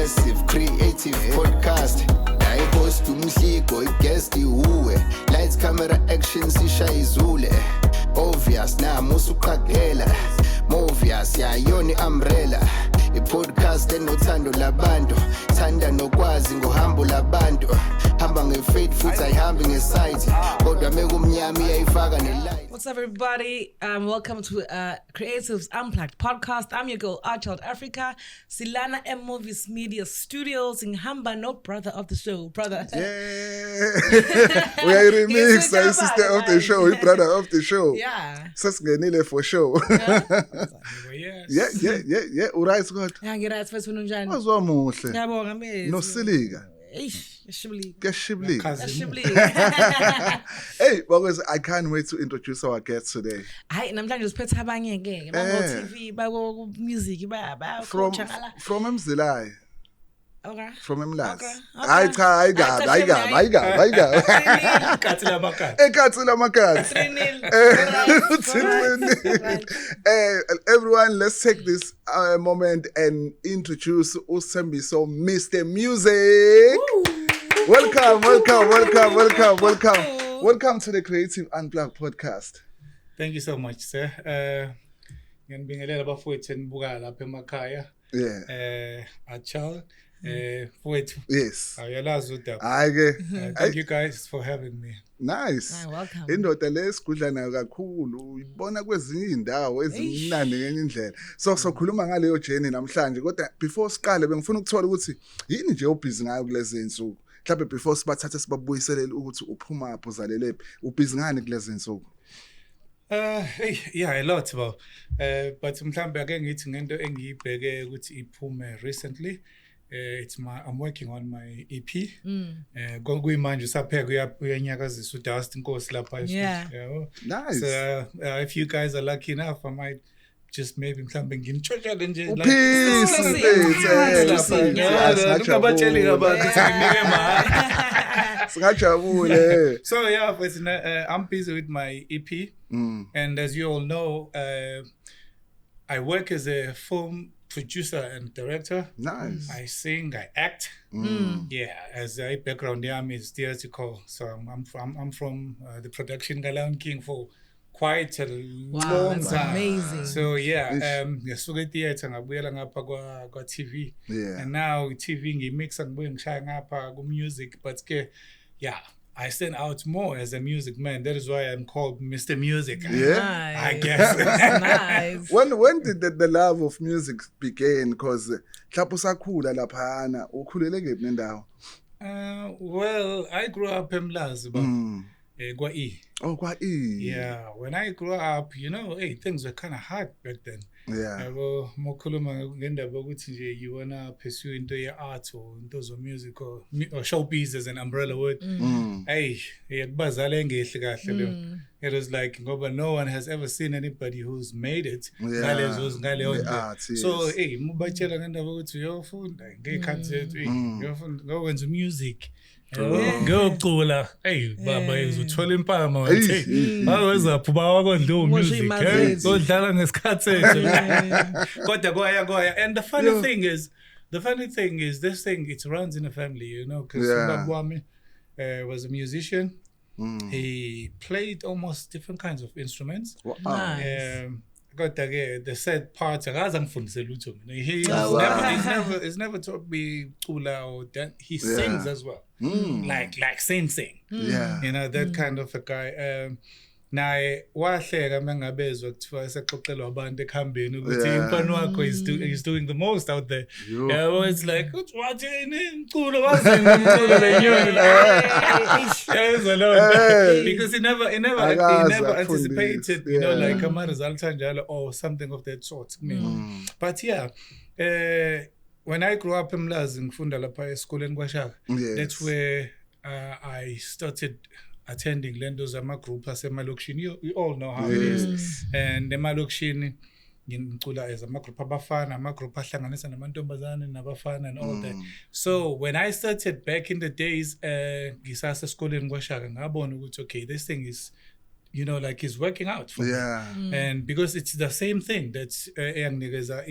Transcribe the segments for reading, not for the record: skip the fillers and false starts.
Progressive Creative Podcast. I host umhliko guest uwe. Lights camera action sisha izule. Obvious na musuqagela. Movious ya yoni umbrella. I-podcast enothando labantu. Thanda nokwazi ngohambo labantu. Hamba ngefaith futhi ayihambi ngeside. Kodwa mekumnyama iyayifaka nelight. What's up, everybody? Welcome to Creatives Unplugged podcast. I'm your girl, Archild Africa. Silana M Movies Media Studios in Hamba, no brother of the show. Brother. Yeah. We are remix. I sister of the show. We brother of the show. Yeah. Sasgenile for show. Yeah. Uright, Scott. Ngiyazi futhi unjani? Wazwa muhle. Ngiyabonga mezi. Nosilika. Shiblika. Kashiblika. Hey, because I can't wait to introduce our guests today. Hayi namhlanje siphethe abanye ke. Bako TV, bako music, baya From Mzilai. Okay. From Mlas. Okay. I got. Ekatsila makatsi. 3-0. Everyone, let's take this moment and introduce Usembiso, Mr. Music. Welcome to the Creative Unplugged podcast. Thank you so much, sir. Ngiyanibingelela abafowethu enibuka lapha emakhaya. Yeah. Achal. Fowethu. Yes. Ayalazi udaba. Thank you guys for having me. Nice. Welcome. Indoda lesigudla nayo kakhulu ibona kwezinye indawo ezimnandi ngenye indlela. So khuluma ngaleyo journey namhlanje kodwa before siqale bengifuna ukuthola ukuthi yini nje ubusy ngayo kulezi insuku. Mhlawumbe before sibathathe sibabuyiselele ukuthi uphuma apho zalelephi ubusy ngani kulezi insuku. Yeah, a lot about. But mhlawumbe ake ngithi ngento engiyibheke ukuthi iphume recently. I'm working on my EP. Kuyimanje usapheka uyanyakazisa uDust Nkosi lapha Yeah. Nice. So if you guys are lucky enough, I might just maybe mhlawumbe nginitshotshele nje like Singabatsheli ngabantu nginike mahhala. Singajabule. So yeah, but I'm busy with my EP, and as you all know, I work as a film producer and director. Nice. I sing, I act. Yeah, as a background, is theatrical. So I'm from the production Lion King for quite a long that's time. amazing. So yeah, ngisuke theater ngabuyela ngapha kwa TV. Yeah. And now TV ngimixa ngibuye ngishaya ngapha ku music, but yeah, I stand out more as a music man. That is why I'm called Mr. Music. Yeah. I guess. Nice. When did the love of music begin? Because mhlawumbe usakhula laphana ukhulele kephi nendawo? Well, I grew up in Mlazi, kwa E. Oh, kwa E. Yeah, when I grew up, things were kind of hard back then. Yeah. You wanna pursue into your art or into the music or showbiz as an umbrella word. Hey, it was like no one has ever seen anybody who's made it. Yeah. So hey, go into music. Go cooler. Hey, baba uzothola impama wathi. Bawezaphuba wakondlo music. Kodlala ngesikhathi sethu. Kodwa goya. And the funny thing is this thing it runs in a family, because Baba wami was a musician. He played almost different kinds of instruments. Nice. The sad part, he's never taught me cooler or that. He sings as well, like sing. Yeah, that kind of a guy. Naye wahleka mangabezwa kuthiwa esaxoxelwa abantu ekhambeni ukuthi imfana wakho is doing the most out there. Yeah, it's like what imculo wazenza lenyoni la. Because he never anticipated, like a result or something of that sort. But yeah, when I grew up in Mlazi ngifunda lapha esikoleni kwaShaka, that's where I started attending Lendo's group asemalokishini. You all know how it is. And emalokishini ngicula as amagroup abafana, amagroup ahlanganisa namantombazane nabafana and all that. So when I started back in the days, ngisasa esikoleni kwaShaka ngabona ukuthi okay, this thing is like it's working out for me. And because it's the same thing that's eyanginikeza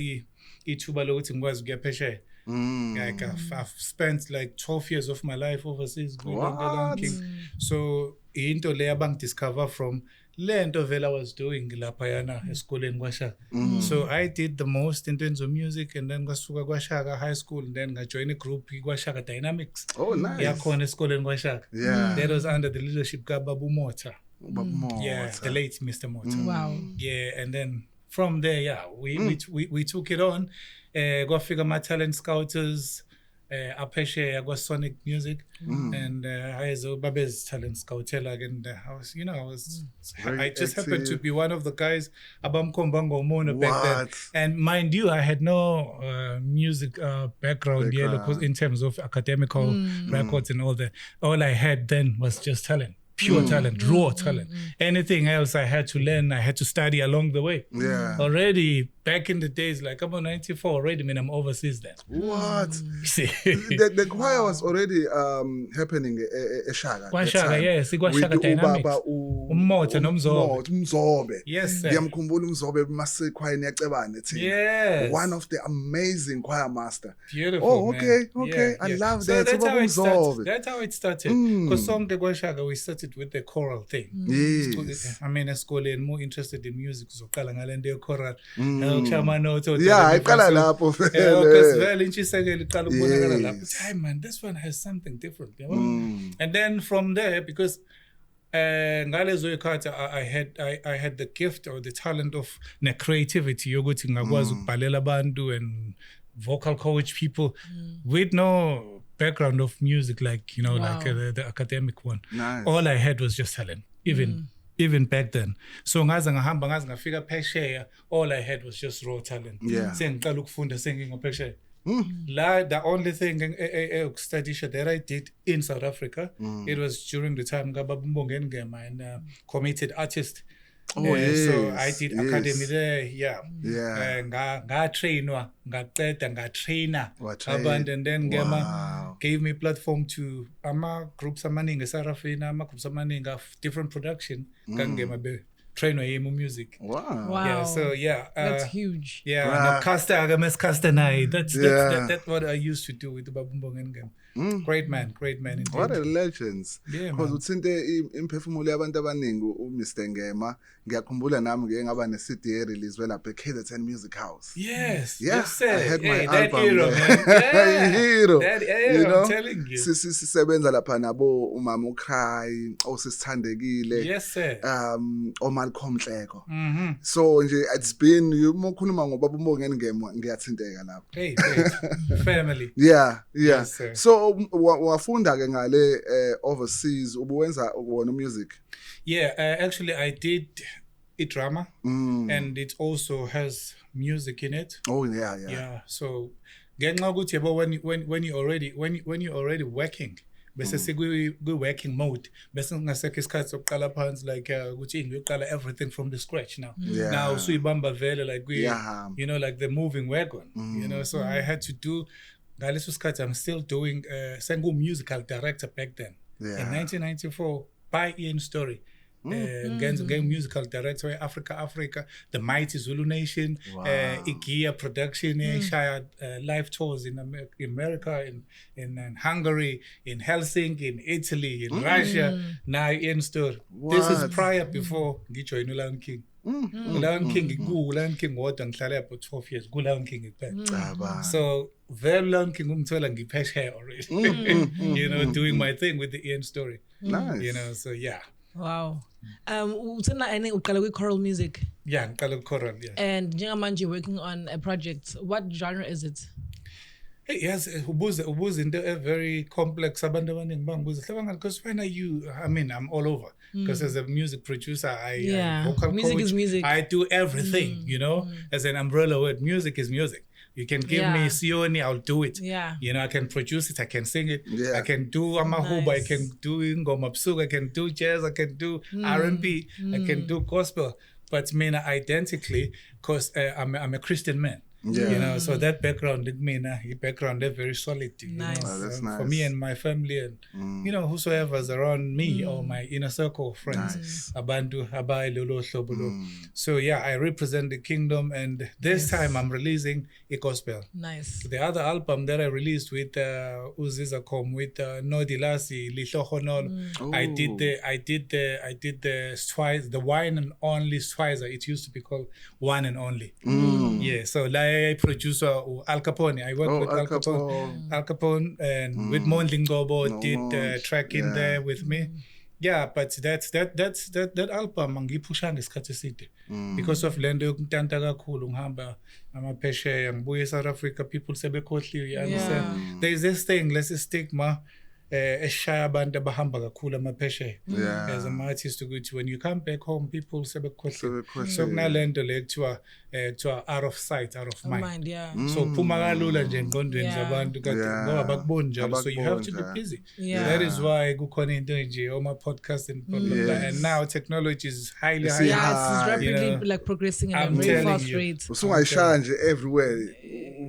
ithuba lokuthi ngikwazi ukuya phesheya. Like I've spent like 12 years of my life overseas with What? Lion King. So into le abang discover from lento vele I was doing laphayana esikoleni kwaShaka. So I did the most in terms of music, and then ngasuka kwaShaka high school, and then I joined a group kwaShaka Dynamics. Oh, nice. Yakhona esikoleni kwaShaka. Yeah. That was under the leadership ka Babu Mota. Babu Mota. Yeah, the late Mr. Mota. Wow. Yeah, and then from there, yeah, we took it on. Kwafika my talent scouters, apeshe kwa Sonic Music, and I babes talent scoutela, and I just happened to be one of the guys abamkhomba ngomona back then. And mind you, I had no music background in terms of academical records and all that. All I had then was just talent. Pure talent, raw talent. Anything else I had to learn, I had to study along the way. Yeah. Already back in the days, like about 94 already, I'm overseas then. What? See? The choir was already happening eShaka. KwaShaka, yes, KwaShaka Dynamics. Umota nomzobe. Umzobe. Yes, sir. Ngiyamkhumbula umzobe mase choir niyacebane thina. Yes. One of the amazing choir master. Beautiful. Oh, okay, man. okay. Yeah, I yeah. love So that. that's how it started. Umzobe. That's how it started. Because song the KwaShaka, we started with the choral thing. Yes. I mean, esikoleni more interested in music, uzoqala ngalento ye-choral. Yeah, iqala lapho Because vele intshisekelo iqala ukubonakala lapho. Hey man, this one has something different. And then from there, because ngalezo yikhathi I had the gift or the talent of creativity yokuthi ngakwazi ukubhalela abantu and vocal coach people with no background of music, like like the academic one. Nice. All I had was just talent, even back then. So ngaze ngafika phesheya, all I had was just raw talent. Yeah. Sengiqala ukufunda sengingaphesheya. The only thing ukustudisha that I did in South Africa, it was during the time Babumbongeni Ngema and committed artist. Oh, yes. So I did academy there, Yeah. ngatrainwa ngatraina Watrain. abantu, and then Ngema Wow. gave me platform to groups amaningi eSarafina, groups amaningi of different production kangema be trainwa yemu music. Wow. Wow. Yeah, so yeah, That's huge. yeah, Wow. Caster naye. That's Yeah. that's what I used to do with the Babumbongeni Ngema. Great man indeed. What a legends. Yeah, Because man. uthinte imphefumulo yabantu abaningi uMr Ngema. Ngiyakhumbula nami ngeke ngaba ne-CD release lapha eKZN Music House. Yes, Yeah, yes, sir. I had my that album hero, there. man. Yeah. Hero. That hero, You know? I'm telling you. Sisebenza lapha nabo umama uCry, osisithandekile. Yes, sir. oMalcolm Nhleko. So nje it's been ukhuluma ngoBabumbongeni Ngema ngiyathinteka lapha. Hey, family. Yeah. Yes, sir. So wafunda ke ngale overseas ubuwenza wona music. Yeah, actually I did drama, and it also has music in it. Oh yeah. Yeah, so ngenxa ukuthi yabo when you already working, bese sekwi working mode, bese ngasekho isikhathi sokuqala phansi like ukuthi ngiyoqala everything from the scratch now. Yeah. Now usuyibamba vele like we Yeah. like the moving wagon, so I had to do ngaleso sikhathi I'm still doing sengu musical director back then. Yeah. In 1994 by Ian Story. Game musical director Africa, the Mighty Zulu Nation, Wow. Igia production, Shire live tours in America, in Hungary, in Helsinki, in Italy, in Russia. Now in store. This is What? prior before ngijoin uLion King. uLion King wodwa ngihlale for 12 years. uLion King kuphela. So very long King umthola ngiphesheya already. Doing my thing with the Ian Story. Nice. So yeah. Wow. Uthena ene uqala kwi-choral music, Yeah, ngiqala choral, yeah. and njengamanje you're working on a project. What genre is it? Hey, yes, ubuze into very complex. Abantu abaningi bangibuza hlabanga because when are you? I mean, I'm all over. Because as a music producer, I vocal music coach, is music. I do everything, as an umbrella word. Music is music. You can give me Sioni, I'll do it. Yeah. I can produce it, I can sing it, Yeah. I can do amahuba, Nice. I can do ngoma busuku, I can do jazz, I can do R&B, I can do gospel. But identically, because I'm a Christian man. Yeah. You know, so that background with me now, background they're very solid. You Nice. know, Oh, that's for nice. me and my family and you know whosoever's around me or my inner circle of friends. Nice. Abantu abayi lolo hlobo lo. So yeah, I represent the kingdom, and this time I'm releasing a gospel. Nice. The other album that I released with Uziza Com with Nodilasi Lihlohonolo, I did the twice, the one and only Twizer. It used to be called One and Only. Yeah, so like producer Al Capone, I worked with Al Capone. Al Capone and with Mondling Gobo did track in there with me. Yeah, but that album ngipusha ngesikhathi eside because of lento yokuntanta kakhulu ngihamba amaphesheya ngibuye eSouth Africa, people sebekhohliwe, you understand. There is this thing, let's say stigma eshaya abantu abahamba kakhulu amaphesheya as an artist ukuthi when you come back home people sebekhohliwe. So kunalento le kuthiwa out of sight out of mind. So phuma kalula nje engqondweni zabantu kade ngoba bakuboni njalo, so you have to be busy. That is why kukhona into nje oma podcast and blah, blah, blah. And now technology is highly It's rapidly you know, like progressing at a I'm very telling fast you. rate. Usungayishaya nje everywhere.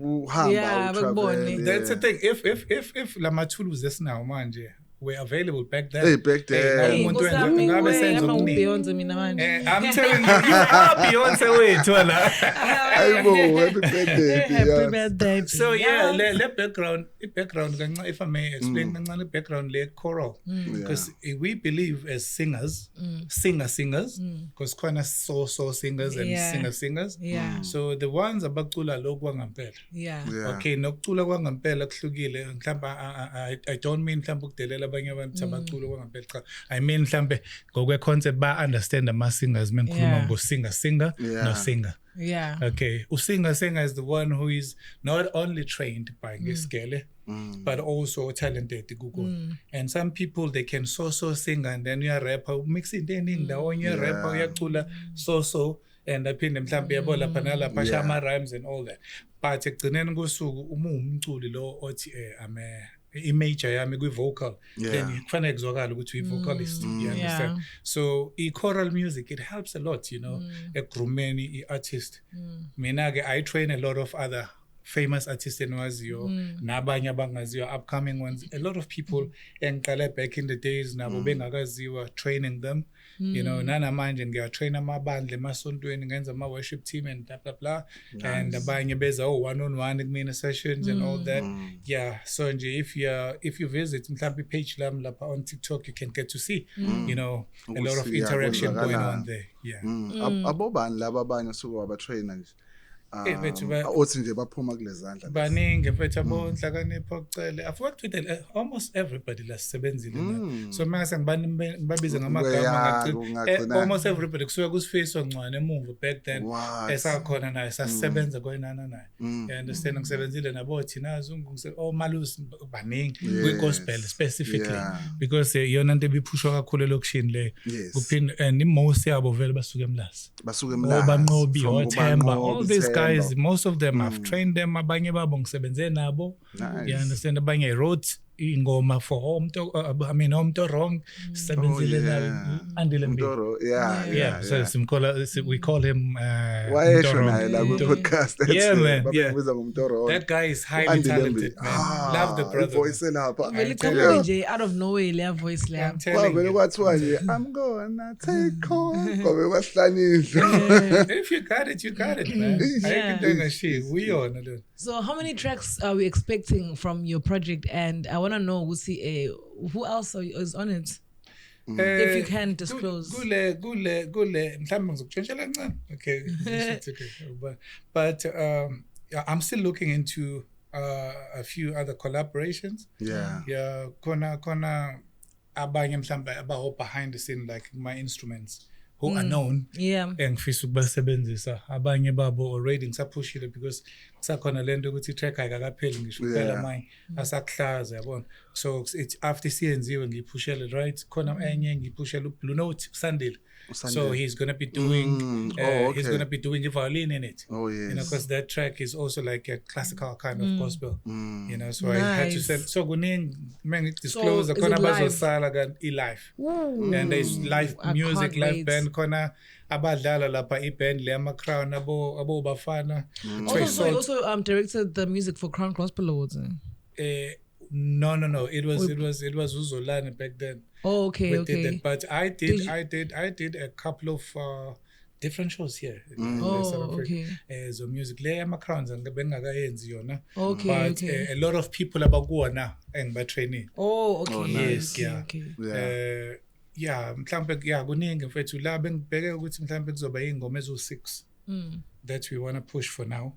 Uhamba Yeah, utravel. That's the thing. If la mathuluzi esinawo manje were available back then. Hey, back then. Hey, umuntu Nkosi wenza yami, ngabe we, senza ama okuningi. Beyonce mina manje. I'm telling you, you are Beyonce wethu la. Hayibo, happy birthday. Happy birthday. So yeah, le background kancane, if I may explain kancane background le choral, because we believe as singers, singers, because khona so singers and singers. Yeah. So the ones abacula lokhu kwangempela. Yeah. Okay, nokucula kwangempela kuhlukile. Mhlawumbe I don't mean mhlawumbe ukudelela abanye abantu abacula kwangempela cha. I mean mhlawumbe ngokwe concept ba understand ama singers mengikhuluma ngo singer no singer. Yeah. Okay, usinger is the one who is not only trained by ngesikele but also talented Google. And some people they can so sing and then you rapper mix into eningi ndawonye rapper uyacula so and aphinde mhlawumbe yabo lapha nalapha shama rhymes and all that. But ekugcineni kosuku uma umculi lo othi imajor yami kwi vocal then kufanele kuzwakala ukuthi uyi vocalist, you understand. So choral music it helps a lot, you know, egroomeni i-artist. Mina ke I train a lot of other famous artists enwaziyo nabanye abangaziyo upcoming ones, a lot of people engiqale back in the days nabo bengakaziwa, training them. You know, nanamanje ngiyatraina amabandla emasontweni ngenza ama worship team and blah blah blah. And abanye beza one-on-one kumina sessions and all that. Yeah, so nje if you visit mhlawumbe page lami lapha on TikTok you can get to see you know a lot of interaction going on there. Yeah. Abobani laba abanye suku wabatrainer nje. Bethu Othi nje baphuma kulezandla. baningi mfethu abonhlakanipho okucele. I've worked with almost everybody la sisebenzile la. So mase ngibabize ngamagama ngathi almost everybody kusuka kusifiso ngcwane emuva back then esakhona naye sasisebenza koyinana naye. You understand, ngisebenzile nabo Thinazo Malusi baningi kwi gospel specifically because yona into ebiphushwa kakhulu elokushini le kuphinde and most yabo vele basuke eMlazi. Banqobi oThemba, all these guys, most of them I've trained them, abanye babo ngisebenze nabo. You understand, abanye wrote ingoma for Umto Wrong sebenzile nayo Andile Mbili. Yeah, so we call him Wayesho naye la ku podcast. Yeah, man. Babiza ngumtoro. That guy is highly talented, man. Love the brother. Voice lapha. Vele khona nje out of nowhere le voice le. I'm telling Vele you. kwathiwa nje I'm gonna take on. Ngobe kwahlanisa. If you got it, man. I ain't doing a shit. We on it. So how many tracks are we expecting from your project? And I want to know who else is on it? If you can disclose. Gule mhlawumbe ngizokutshentshela kancane. Okay. But I'm still looking into a few other collaborations. Yeah, kona abanye mhlawumbe abaho behind the scene like my instruments who are known. Yeah. Engifisa ukubasebenzisa abanye babo already ngisaphushile because kusakhona lento ukuthi track ayikakapheli ngisho kuphela manje asakuhlaza yabona. So it's after siyenziwe ngiyiphushele right khona enye ngiyiphushele uBlue Note Sandile. So he's going to be doing he's going to be doing the violin in it. Oh yes. You know, because that track is also like a classical kind of gospel. You know, so I had to say so kuningi disclose So, khona is it live? bazosala live. And there's live music, live band khona abadlala lapha iband le ama Crown abo bafana. Also directed the music for Crown Gospel Awards. No. It was Uzolani back then. Oh, okay. Did that. But I did a couple of different shows here. Okay. So music le ama Crowns ngabengakayenzi yona. Okay, But okay. a lot of people abakuona engiba trainee. Oh, okay. Yes, okay, yeah. Okay. Yeah, mhlambe kuningi mfethu la bengibheke ukuthi mhlambe kuzoba ingoma ezo6 that we want to push for now.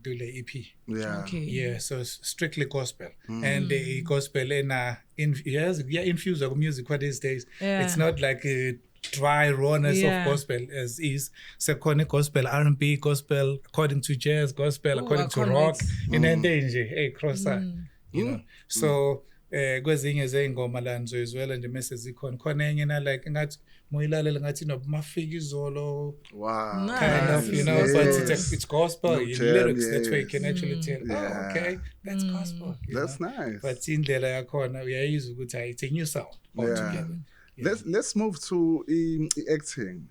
Do the EP. Yeah. Okay. Yeah, so it's strictly gospel. And the gospel infused with music for these days. Yeah. It's not like a dry rawness of gospel as is. Second gospel, R&B, gospel, according to jazz, gospel, according to rock. In a danger, hey, cross that. You know. So kwezinye zeingoma la nje as well and the message khona enye na like ngathi moyilalela ngathi nobumafika izolo. Wow. Kind of, you know, but it's gospel, No in jam, lyrics, that's yes. where you can actually tell, Yeah. okay, that's gospel. you That's know. nice. But indlela yakhona uyayizwa ukuthi it's a new sound altogether. Let's move to acting.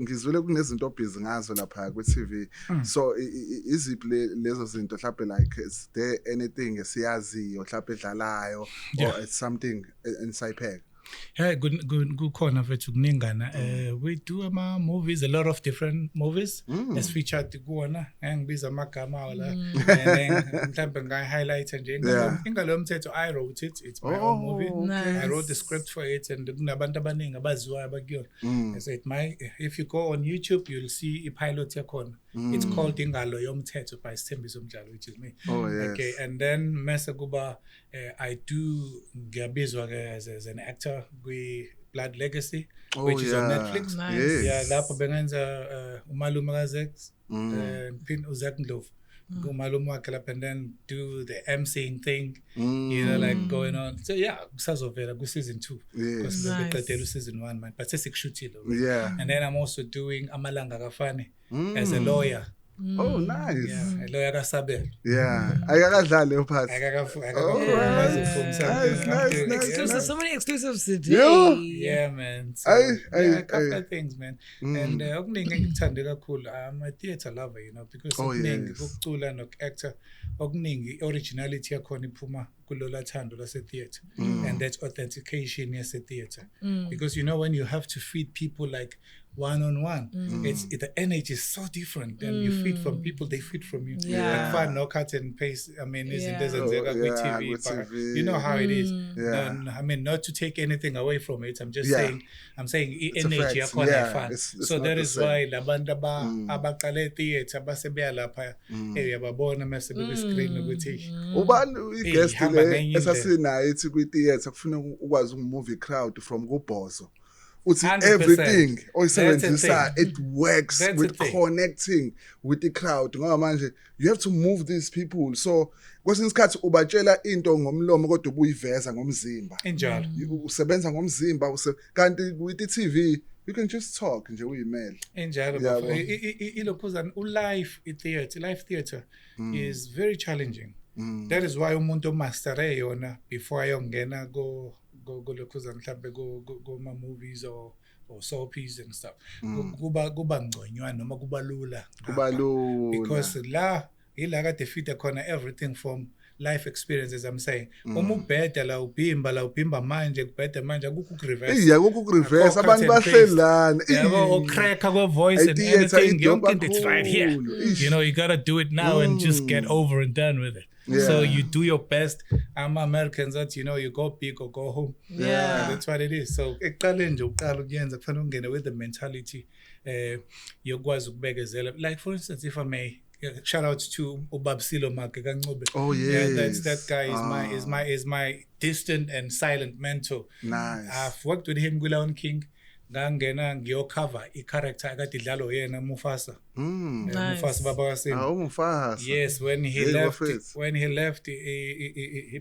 Ngizwele kunezinto obhizi ngazo lapha kwi-TV. So iziphi lezo zinto mhlawumbe like is there anything esiyaziyo mhlawumbe edlalayo or it's something inside? Yeah, good khona mfethu kuningana. We do ama movies, a lot of different movies as featured kuona ngibiza amagama la and mhlambe ngai-highlight nje ingalo mthetho I wrote it, it's my own movie. Nice. I wrote the script for it and kunabantu abaningi abaziwayo abakuyona. So if you go on YouTube you'll see a pilot yakhona. It's called Ingalo Yomthetho by Sthembiso Mjalo, which is me. Oh yes. Okay, and then mase kuba I do ngiyabizwa as an actor kwi Blood Legacy, which is on Netflix. Nice. Yes. Yeah, lapho bengenza umalume kaZex, pin uZak Ndlovu. Umalume wakhe lapha and then do the emceeing thing, you know, like going on. So yeah, kusazovela ku season 2. Because Nice. beqedela season 1 man, but sesikushutile. Yeah. And then I'm also doing Amalanga Kafane as a lawyer. Oh nice. Yeah, a lawyer kaSabel. Yeah. Ayakadlala leyo part. Exclusive, so many exclusives today. Yeah, man. So, a couple of things, man. And okuningi engikuthande kakhulu, I'm a theatre lover, you know, because okuningi kokucula noku-actor, okuningi originality yakhona iphuma kulola thando lase-theatre. And that's authentication yase-theatre. Because, you know, when you have to feed people like one-on-one, the energy is so different. And you feed from people, they feed from you. Yeah. Like fun, no cut and paste. I mean, Yeah. doesn't TV, with but TV. you know how it is. Yeah. I mean, not to take anything away from it. I'm just Yeah. saying It's a energy fact. yakhona Yeah, fun. it's So not that the is same. why labantu abaqale theatre basebeya lapha uyababona mase screen ukuthi Ubani i-guest ihamba le ngenye indlela. esasinayo ethi kwi-theatre kufuna ukwazi ukumove i-crowd from kubhozo. Uthi 100%. everything That's oyisebenzisa the it works That's with the thing. connecting with the crowd. Ngoba manje you have to move these people. So kwesinye isikhathi ubatshela into ngomlomo kodwa ubuyiveza ngomzimba. injalo. Usebenza ngomzimba kanti with i-TV you can just talk nje uyimele. Injalo Yeah, bafo. Ilokhuzana live theatre is very challenging. That is why umuntu omastare yona before ayongena go lokhuzana mhlambe go ma movies or soapies and stuff. Kuba ngconywana noma kuba lula. Kubalula. Because ila kade fit khona everything from life experiences I'm saying. Uma ubheda la ubhimba manje kubheda manje akukho reverse. Iya kuku-reverse abantu bahlelana. Yabo cracker kwe voice and anything yonke into it's right here. You know, you got to do it now and just get over and done with it. Yeah. So you do your best. I'm Americans that, you know, you go big or go home. Yeah. That's what it is. So ekuqaleni nje uqala ukuyenza kufanele ungene with the mentality yokwazi ukubekezela. Like for instance, if I may shout out to Ubabsilo Make Kancube. Oh Yeah, yes. that guy is my distant and silent mentor. Nice. I've worked with him Lion King. Ngangena ngiyocover i-character akade idlalwa yena Mufasa. Nice. Mufasa baba kaSimba. Umfasa. Yes, when he Hey, left Wafethu.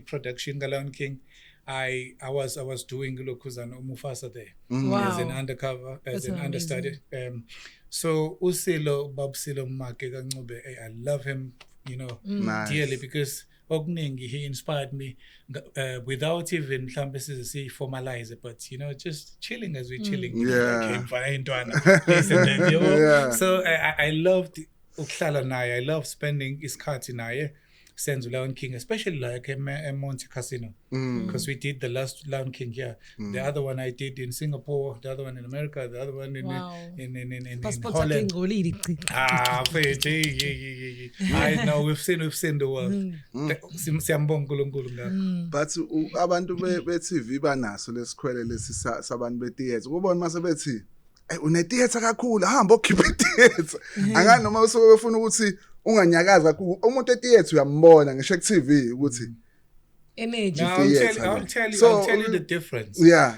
production Lion King, I was doing lokhuzana Mufasa there Wow. as an undercover, as That's an understudy. So Babsilo Make Kancube, I love him, you know, Nice. dearly because okuningi he inspired me without even mhlambe size formalize it, but you know, just chilling as we're chilling. You know, Yeah. like, hey, mfana, this and that, you know? Yeah. So I loved ukuhlala naye. I love spending isikhathi naye. Senzo Lion King, especially like in Monte Casino, because we did the last Lion King here. The other one I did in Singapore, the other one in America, the other one in Holland. Ah, I know we've seen the world. Siyambonga uNkulunkulu ngakho. But abantu be-TV banaso lesikhwele lesi sabantu be-theatre. Kubona mase bethi une-theatre kakhulu, hamba okhipha i-theatre. Angani noma usuke befuna ukuthi unganyakaza kakhulu. Umuntu e-theatre uyambona ngisho ku-TV ukuthi energy. Now, I'll tell you the difference. Yeah.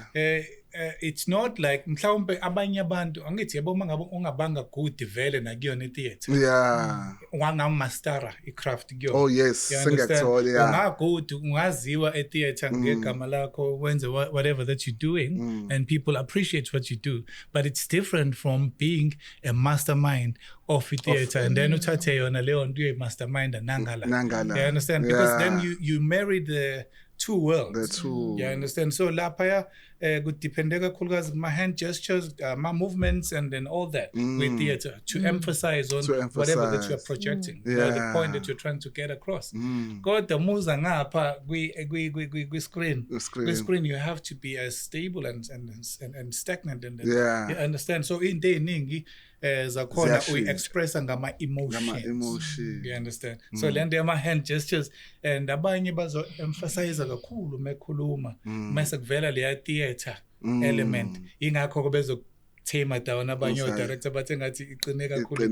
It's not like mhlawumbe abanye abantu angithi yabo mangabe ungabanga good vele na kuyona i-theatre. Yeah. Wangamastera i-craft kuyo. Oh yes, sengiyakuthola, yeah. Ungagood ungaziwa e-theatre ngegama lakho wenze whatever that you're doing and people appreciate what you do, but it's different from being a mastermind of theatre and then uthathe yona leyo nto uyi-mastermind nangala. You understand? Because then you marry the two worlds. The two. You understand? So lapha good depende kakhulukazi my hand gestures, my movements and then all that with theatre to emphasize on whatever that you're projecting, the point that you're trying to get across. Kodwa muza ngapha kwi-screen you have to be as stable and stagnant and you understand. So into eningi zakhona uyi-expressa ngama-emotions. You understand? So lento yama-hand gestures and abanye bazo-emphasize kakhulu mekhuluma mase kuvela leya theatre element ingakho bezothema down abanye o-director bathi ngathi iqine kakhulu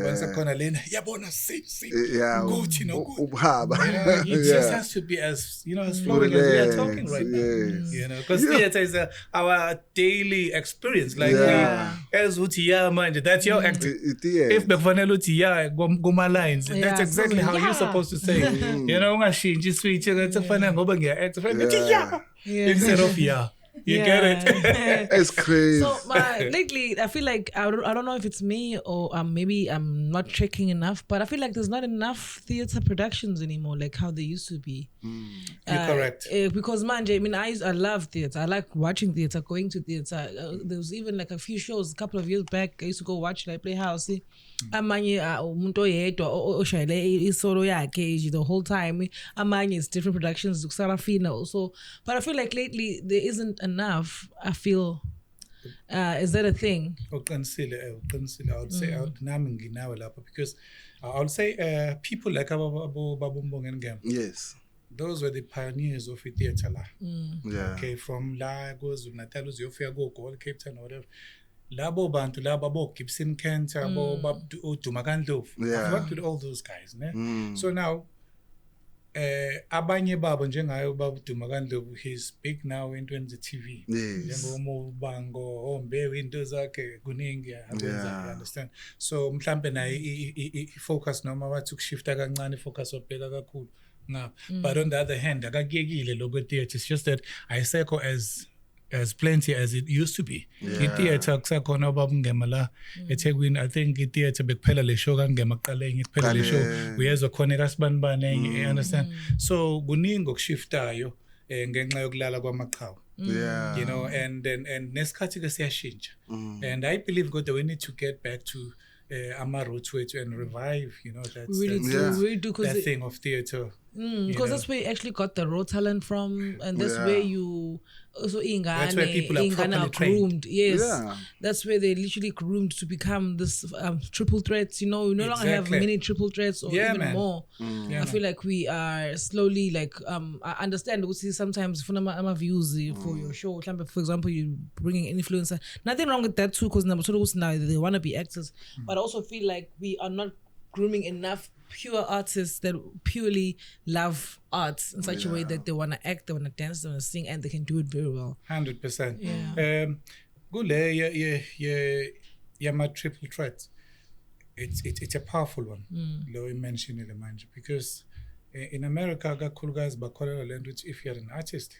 basekhona lena yabona kuthi nokuthi ubhaba. It just has to be as, you know, as flowing as we are talking right now, you know, because theatre is our daily experience, like as uthi manje, that's your acting. If bekufanele uthi kuma-lines, that's exactly how you're supposed to say it. You know, ungashintsha switch kufanele ngoba ngiya-act ufanele instead of you get it. It's crazy. So lately, I feel like I don't know if it's me or maybe I'm not checking enough, but I feel like there's not enough theatre productions anymore, like how they used to be. You're correct. Because manje, I mean, I love theatre. I like watching theatre, going to theatre. There was even like a few shows a couple of years back. I used to go watch like Playhouse. Amanye umuntu oyedwa oshayele isolo yakhe the whole time. Amanye is different productions. Sarafina also, but I feel like lately there isn't enough. I feel. Is that a thing? I would say nami nginawe lapha because I would say people like Babu Mbonga Ngema. Yes. Those were the pioneers of theatre la. Yeah. Okay, from Lagos, Natal, Zofia, go Cape Town, or whatever. Labo bantu laba bo Gibson Kent, bo Dumakandlov. I've worked with all those guys, ne? So now abanye babo njengayo baba Dumakandlov, he's big now into the TV. Yes. Njengomo Bango, Ombe into zakhe kuningi abenza, you understand? So mhlambe na focus noma wathi ukushifta kancane focus wabheka kakhulu. But on the other hand, akakiyekile lokho theatre. It's just that ayisekho as plenty as it used to be. I-theatre kusakhona ubaba Ngema la eThekwini. I think i-theatre bekuphela le show kaNgema kuqaleni kuphela le show uyezwa khona kasibani you understand. So kuningi okushiftayo ngenxa yokulala kwamaqhawe. You know, and nesikhathi ke siyashintsha. And I believe God that we need to get back to ama roots and revive, you know, that thing of theatre. Because that's where you actually got the raw talent from, and that's where you also that's where people are properly groomed. Yes, that's where they literally groomed to become this triple threats. You know, we no longer have many triple threats or even more. I feel like we are slowly like I understand. We see sometimes for my views for your show. For example, you bringing an influencer. Nothing wrong with that too, because now they want to be actors, but I also feel like we are not grooming enough pure artists that purely love arts in such a way that they want to act, they want to dance, they want to sing, and they can do it very well. 100%. Gule my triple threat. It's a powerful one. Lo mentioned it manje because in America, guys, if you're an artist,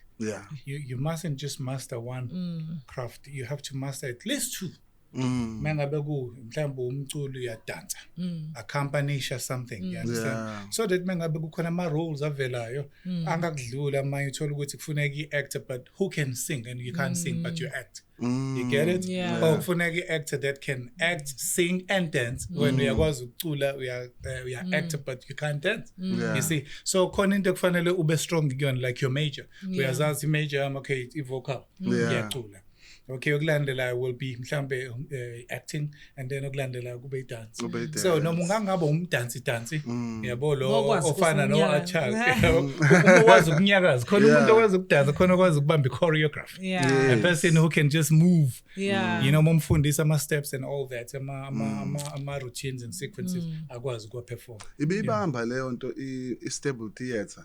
you mustn't just master one craft. You have to master at least two. Mangabe ku mhlawumbe umculo uyadansa. Accompanyisha something, you understand? So that mangabe kukhona ama roles avelayo angakudlula manje uthola ukuthi kufuneka i-actor but who can sing and you can't sing but you act. You get it? Yeah. Or kufuneka i-actor that can act, sing and dance. When uyakwazi ukucula uya actor but you can't dance. You see? So khona into kufanele ube strong kuyona like your major. Uyazazi major okay i-vocal. Uyacula. Okay, okulandela will be mhlambe acting and then okulandela kube dance. So noma ungangaba umdansi yabo lo ofana no Achaka. Ukwazi ukunyakaza khona umuntu okwazi ukudansa khona okwazi ukubamba choreography. A person who can just move. You know momfundisa ama steps and all that ama routines and sequences akwazi ukwa perform. Ibibamba leyo nto i-stable theatre.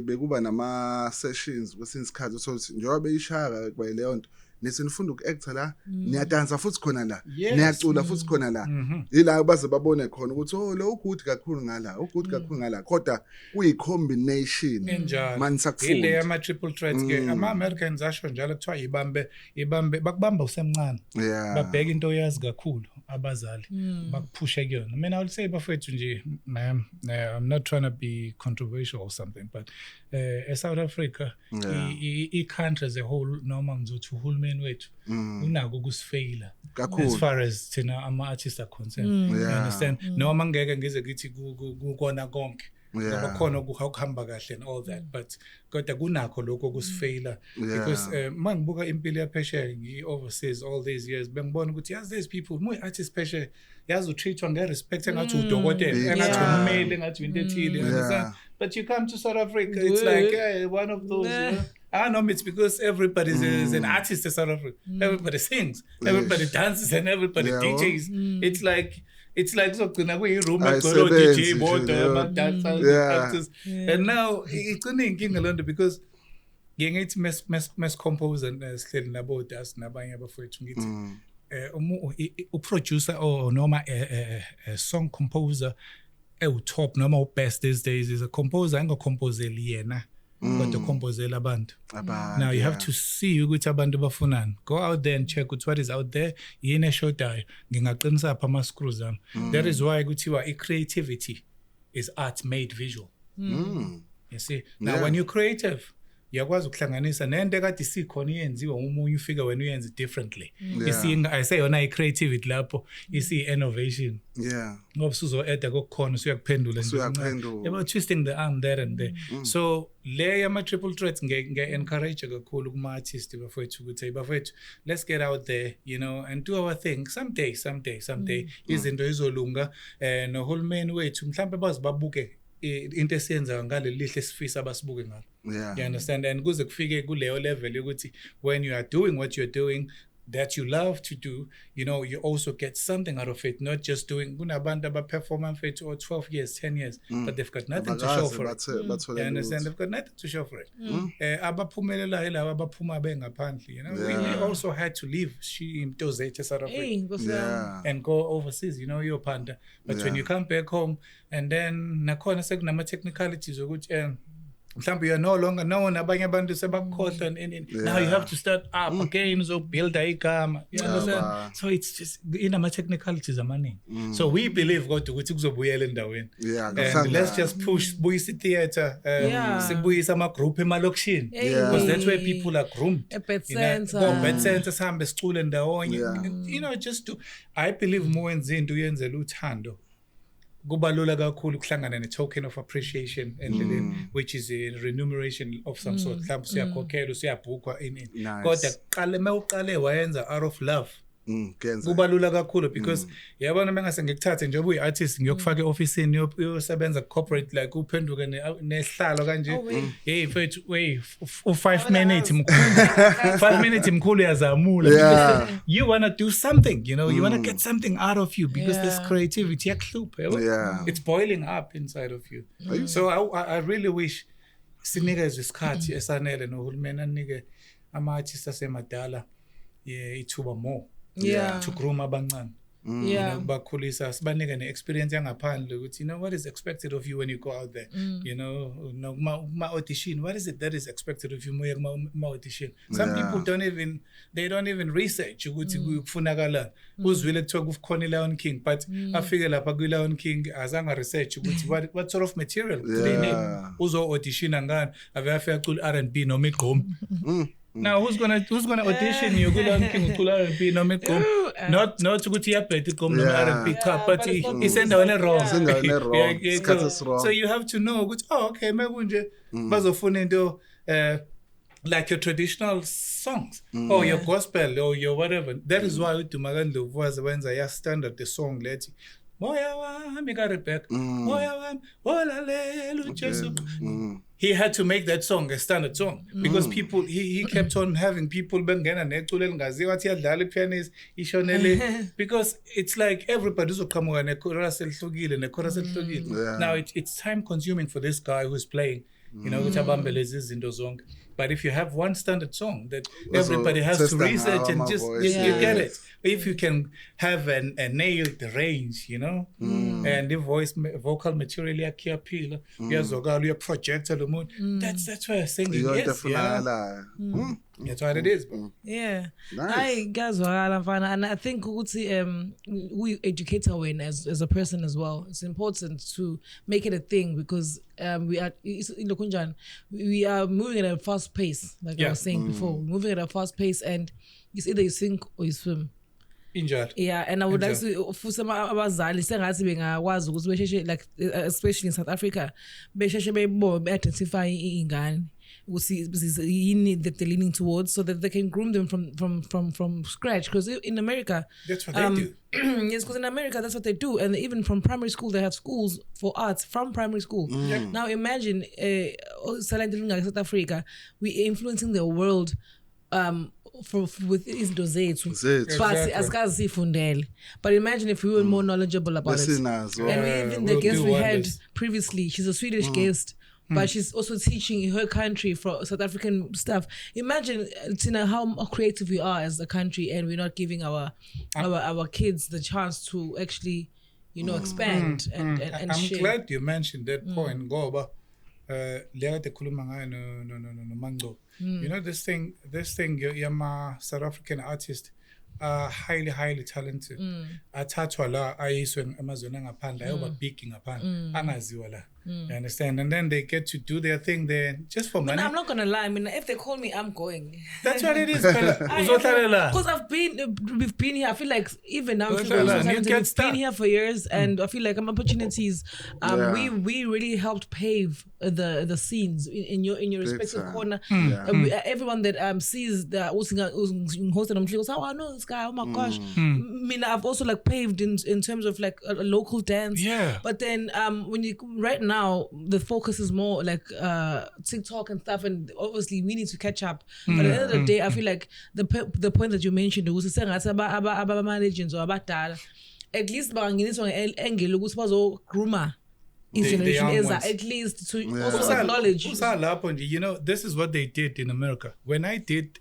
Bekuba nama sessions kwesinye isikhathi so njengoba beyishaka kwa leyo nto nisenifunda uku-actor la niyadansa futhi khona la niyacula futhi khona la ila baze babone khona ukuthi oh lo good kakhulu ngala kodwa kuyi-combination manje sakufunda ile ama triple threats ke ama Americans asho njalo kuthiwa ibambe bakubamba usemncane babheka into oyazi kakhulu abazali bakuphusha kuyona. Mina I will say bafethu nje ma'am I'm not trying to be controversial or something but South Africa i-country as a whole noma ngizothi uhulumeni wethu unako ukusifeyila as far as thina ama-artists are concerned. You understand? Noma ngeke ngize ngithi kukona konke ngoba khona ukuhamba kahle and all that but kodwa kunakho lokho kusifeyila because mangibuka impilo yaphesheya ngi-overseas all these years bengibona ukuthi yazi these people artist phesheya yazi utreatwa nge-respect engathi udokotela engathi ummeli engathi into ethile. But you come to South Africa, it's like one of those, you know. I know it's because everybody is an artist in South Africa. Everybody sings, everybody dances, and everybody DJs. It's like zogcina kuyi-room egcwele DJ bodwa ama-dancers actors. And now it's inkinga lonto because ngithi mes composer sihleli nabo das nabanye abafowethu ngithi uproducer or noma a song composer top noma best these days is a composer engocompozeli yena kodwa compozela abantu. Now you have to see ukuthi abantu bafunani. Go out there and check what is out there yini eshodayo ngingaqinisa apha ama screws ami. That is why kuthiwa i-creativity is art made visual. You see, now when you're creative yakwazi ukuhlanganisa nento ekade isikhona iyenziwa umunye ufika wena uyenze differently. You see I say yona i-creativity lapho isi innovation. Ngoba usuzo-add kokukhona usuyakuphendula nje twisting the arm there and there. So le ama triple threats nge-encourage kakhulu kuma-artist bafethu ukuthi bafethu let's get out there you know and do our thing someday izinto izolunga nohulumeni wethu mhlawumbe bazibabuke into esiyenza ngale lihle sifisa basibuke ngalo. You understand? And kuze kufike kuleyo level yokuthi when you are doing what you're doing that you love to do, you know, you also get something out of it, not just doing kunabantu abaperforma mfethu or 12 years, 10 years, but they've got nothing to show for it. You understand? They've got nothing to show for it. Abaphumelela yilabo abaphuma bengaphandle, you know. We also had to leave into zethu South Africa and go overseas, you know, yopanda. But when you come back home and then nakhona sekunama technicalities ukuthi mhlawumbe you're no longer known abanye abantu sebakukhohlwa now you have to start up again uzobuilda igama. You understand? So it's just inama technicalities amaningi. So we believe kodwa ukuthi kuzobuyela endaweni. And let's just push buyisa theater sibuyisa ama group emalokishini because that's where people are groomed. Bet center sihambe sicule ndawonye. You know just to I believe more into uyenzela uthando. Kubalula kakhulu kuhlangana ne-token of appreciation endleleni which is a remuneration of some sort. Mhlawumbe siyakhokhelwa siyabhukwa kodwa qale mawuqale wayenza out of love kubalula kakhulu because yabona mengase ngikuthathe njengoba uyi-artist ngiyokufaka e-ofisini uyosebenza corporate like uphenduke nehlalo kanje hey mfethu wey 5 minutes mkhulu 5 minutes mkhulu yazamula because you want to do something, you know, you want to get something out of you because this creativity yakuhlupha it's boiling up inside of you. So I really wish sinikezwe isikhathi esanele nohulumeni anike ama-artists asemadala ithuba more to groom abancane bakhulisa sibanike ne-experience yangaphandle ukuthi what is expected of you when you go out there. Kuma audition, what is it that is expected of you kuma audition? Some people don't even research ukuthi kufunakala. Uzwile kuthiwa kukhona iLion King, but afike lapha kwiLion King azange research ukuthi what sort of material they need. Uzo audition ngani ave afika acula R&B noma igqom. Now who's gonna audition you kuLion King ucula R&B noma igqom? Not ukuthi iyabheda igqom noma R&B cup, but isendaweni wrong. So you have to know ukuthi okay mekunje bazofuna into like your traditional songs or your gospel or your whatever. That is why uDumagandlovu wenza ya standard the song lethi moya wami kaRebecca moya wami olalela uJesu. He had to make that song a standard song because people he kept on having people bengena necula elingaziwa athi yadlala ipianist ishonele because it's like everybody uzoqhamuka nechorus elihlukile nechorus elihlukile. Now it's time consuming for this guy who's playing ukuthi abambe lezi zinto zonke. But if you have one standard song that everybody has to research and just you get it. If you can have a nailed range, and the vocal material yakiyapila, yazokala uya projector the mood. That's why singing is. That's what it is, bro. Yeah. Nice. And I think we educate as a person as well. It's important to make it a thing because we are moving at a fast pace, like I was saying before. We're moving at a fast pace, and it's either you sink or you swim. Yeah, and I would like to for some abazali sengathi bengakwazi ukuthi besheshe like especially in South Africa besheshe identify ingane ukuthi yini that they're leaning towards so that they can groom them from scratch, because in America that's what they do. Yes, because in America that's what they do, and even from primary school they have schools for arts from primary school. Now imagine South Africa, we influencing the world with izinto zethu, but asikazi. But imagine if we were more knowledgeable about it. And even the guest we had previously, she's a Swedish guest, but she's also teaching in her country for South African stuff. Imagine, Tina, how creative we are as a country, and we're not giving our kids the chance to actually, expand and I'm share. glad you mentioned that point, Goba. This thing, you're South African artist are highly talented. Athathwa la ayiswe emazweni angaphandle ayoba big ngaphandle angaziwa la. You understand? And then they get to do their thing there just for money. I'm not gonna lie. I mean, if they call me, I'm going. That's what it is. Because we've been here. I feel like even now, we've been here for years, and I feel like opportunities. We really helped pave the scenes in your respective corner. Everyone that sees that was hosted on goes, oh, I know this guy. Oh my gosh. I mean, I've also like paved in terms of like a local dance. Yeah. But then when you right now the focus is more like TikTok and stuff, and obviously we need to catch up. But at the end of the day, I feel like the point that you mentioned was saying about managers or about data. At least banginiswa nge-angle ukuthi bazo-groomer generation is at least to also acknowledge. This is what they did in America. When I did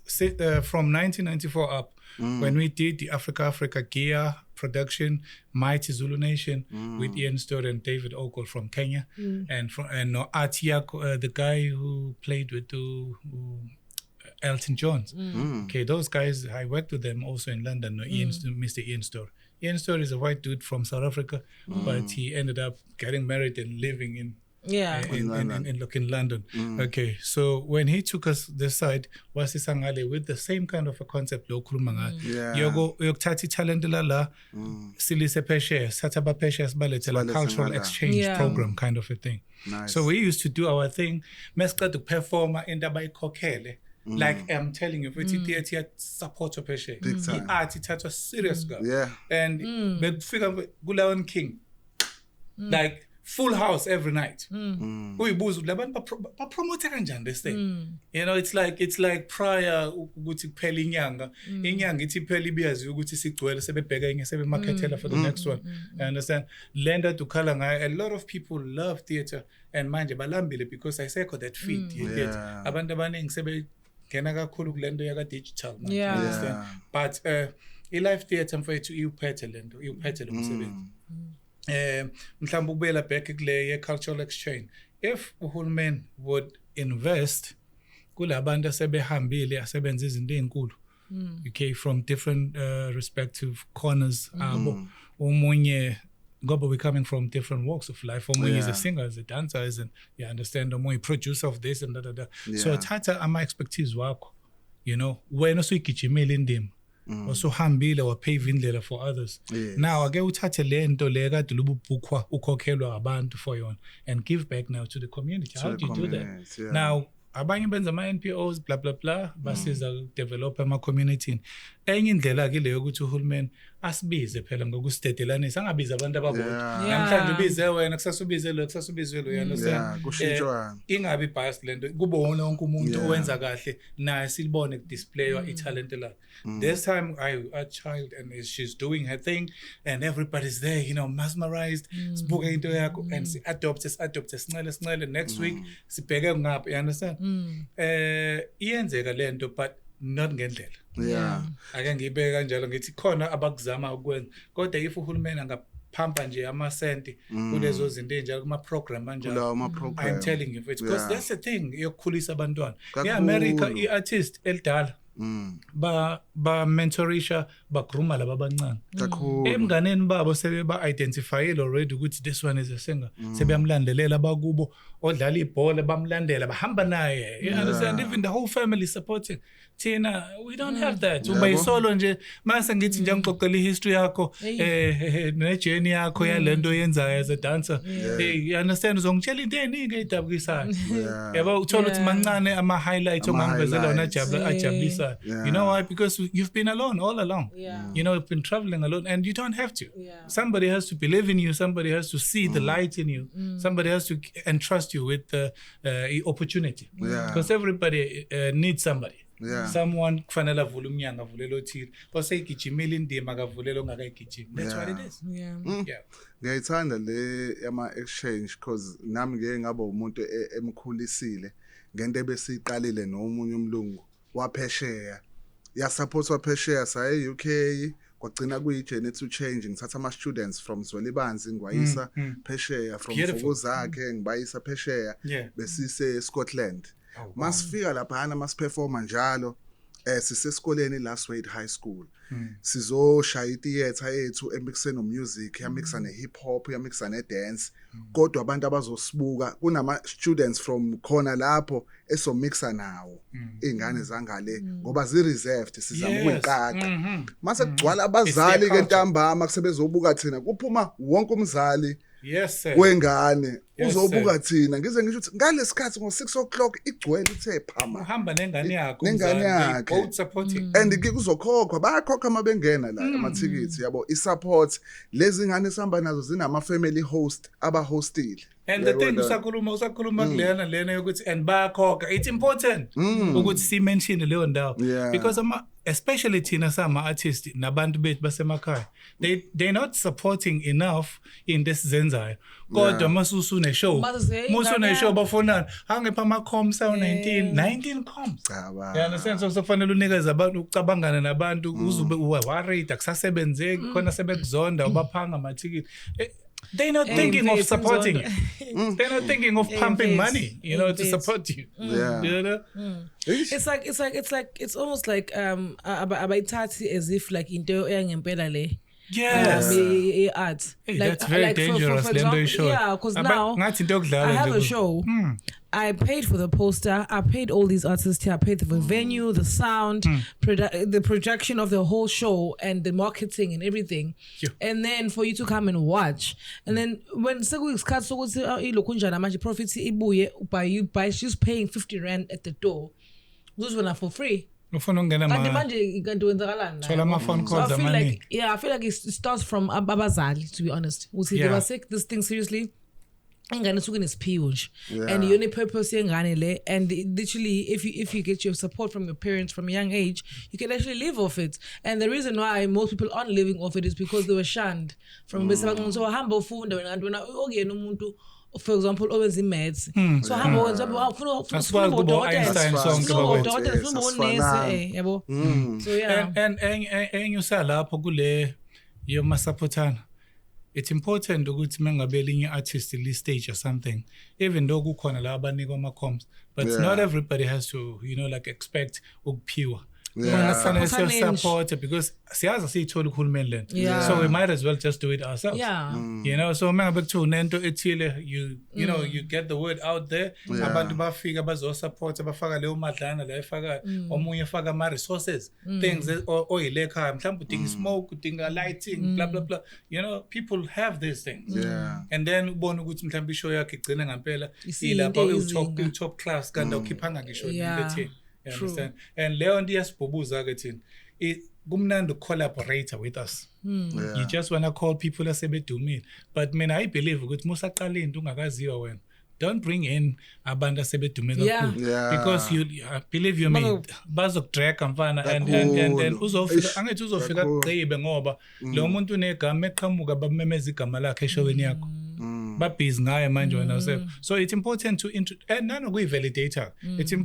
from 1994 up, when we did the Africa Gear production, Mighty Zulu Nation, with Ian Stewart and David Ogle from Kenya, and Atiak, the guy who played with Elton John. Okay, those guys, I worked with them also in London. Mr. Ian Stewart. Ian Stewart is a white dude from South Africa, but he ended up getting married and living in London. Okay, so when he took us this side, was Sangale with the same kind of a concept local manga. Yokuthatha talent la silise peshe, sataba peshe cultural exchange program kind of a thing. Nice. So we used to do our thing, meska to perform in the kokele. Like I'm telling you, with theater support of peshe. The art it a serious girl. Yeah. And but figure Lion King. Like full house every night. Uyibuza labantu bapromote kanjani this thing. It's like prior ukuthi kuphela inyanga. Inyanga ithi phela ibiyazi ukuthi sigcwele sebebheka enye sebemarketela for the next one. You understand? Lenda to khala ngayo. A lot of people love theater and manje balambile because I say that feed theater. Abantu abaningi sebengena kakhulu kulento yaka digital. Yeah. Understand? But i-live theatre mfethu iwuphethe lento iwuphethe lo msebenzi mhlawumbe ukubuyela back kule ye-cultural exchange if uhulumeni would invest kulabantu asebehambile asebenza izinto ezinkulu okay from different respective corners abo omunye ngoba we're coming from different walks of life omunye is a singer as a dancer as an you understand omunye producer of this and that so thatha ama-expertise wakho you know wena usuyigijimile indima osuhambile wapave indlela for others now ake uthathe le nto le kade lububhukhwa ukhokhelwa abantu for yona and give back now to the community how do you do that now abanye benza ama-NPOs blah blah blah basiza develop ama-community enye indlela ke leyo ukuthi uhulumeni asibize phela ngokusidedelanisa angabiza abantu ababodwa namhlanje ubize wena kusasa ubize lo kusasa ubize lo yana kushintshwana ingabi biased lento kube wona wonke umuntu owenza kahle naye silibone kudisplay italent lakhe this time a child and she's doing her thing and everybody's there you know mesmerized sibuke into yakho and adopt sincele next week sibheke ngapha you understand iyenzeka lento but not ngendlela ake ngibeke kanjalo ngithi khona abakuzama ukwenza kodwa if uhulumeni angaphampa nje amasenti kulezo zinto enjalo kuma program kanjalo I'm telling you because that's the thing yokukhulisa abantwana eAmerica iartist elidala ba mentorisha ba grooma laba abancane emnganeni babo sebeba identifyile already ukuthi this one is a singer sebeyamlandelela bakubo odlala ibhola bamlandela bahamba naye you understand even the whole family supporting thina we don't have that uba isolo nje mase ngithi nje ngixoxela ihistory yakho ne journey yakho yalento yenzayo as a dancer you understand uzongitshela into eningi edabukisayo yaba uthola ukuthi mancane ama highlights ongamvezela wona ajabulisa you know why because you've been alone all along you know you've been traveling alone and you don't have to somebody has to believe in you somebody has to see the light in you somebody has to entrust you with the opportunity because everybody needs somebody someone kufanele avule umnyango avulele othile oseyigijimile indima akavulela ongakayigijimi that's what it is ngiyayithanda le ama exchange because nami ngeke ngaba umuntu emkhulisile ngento ebesiqalile nomunye umlungu waphesheya support waphesheya saye UK kwagcina kuyijourney to change ngithatha ama students from Zwelibanzi ngiwayisa phesheya from Fukuzakhe ngibayisa phesheya besise Scotland masifika lapha masiperforma njalo sisesikoleni Laswade High School sizoshaya itheater yethu emixene no music yamixa ne hip hop yamixa ne dance kodwa abantu abazosibuka kunama students from khona lapho esomixa nawo ingane zangale ngoba zi reserved sizama ukuyikaka mase kugcwala abazali ke ntambama kusebezobuka thina kuphuma wonke umzali yes sir wengane uzobuka thina ngize ngisho ukuthi ngalesikhathi ngo6 o'clock igcwele ithe phama uhamba nengane yakhe both supporting and kuzokhokhwa bayakhokha mabengena la amathikithi yabo isupport lezi ngane sihamba nazo zinama family host abahostile and the thing usakhuluma kulena yokuthi and bayakhokha it's important ukuthi si mention leyo ndawo because especially thina sama artists nabantu bethu basemakhaya they're not supporting enough in this zenzayo kodwa masusu ne show bafonana angepha ama comms 19 comms you understand so kufanele unikeze abantu ukucabangana nabantu uzube worried akusasebenzeki khona sebekuzonda ubaphanga amathikiti they're not thinking of supporting you. They're not thinking of pumping money, you know, to support you. You know? It's almost like abayithathi as if like into eyangempela le. Yes. Art. Hey, that's very dangerous. For example, yeah, because now I have a show. I paid for the poster. I paid all these artists here. I paid for the venue, the sound, the projection of the whole show, and the marketing and everything. And then for you to come and watch. And then when profits buy, she's paying 50 rand at the door. Those were not for free. I feel like I feel like it starts from Abazali, to be honest. They were sick this thing seriously. And the only purpose and literally if you get your support from your parents from a young age, you can actually live off it. And the reason why most people aren't living off it is because they were shunned from so humble food and for example, always in meds. So how ufuna so yeah. And engyusa lapho kule yoma supportana. It's important ukuthi mengabe linye artist li stage or something, even though kukhona la abanika ama-comms, but not everybody has to, like expect ukuphiwa. Support because siyazi siyithola uhulumeni lento, so we might as well just do it ourselves. So mengabe kuthiwa unento ethile, you get the word out there, abantu bafika bazo-support, bafaka leyo madlana la efaka, omunye faka ama-resources, things oyile ekhaya, mhlawumbe udinga smoke, udinga lighting, blah blah blah, people have these things, and then ubona ukuthi mhlawumbe ishow yakhe igcine ngampela ilapha top class kanti awukhiphanga ngisho into. You understand? And leyo nto iyasibhubuza ke thina. Kumnandi collaborate with us. You just want to call people asebedumile. But mina I believe ukuthi musaqala into ungakaziwa wena. Don't bring in abantu asebedumile kakhulu, because I believe you me bazokudrag mfana and uzofika angithi uzofika kucibe ngoba lo muntu unegama eqhamuka bamemeza igama lakhe eshowini yakho. Busy ngaye manje wena. So it's important to validate.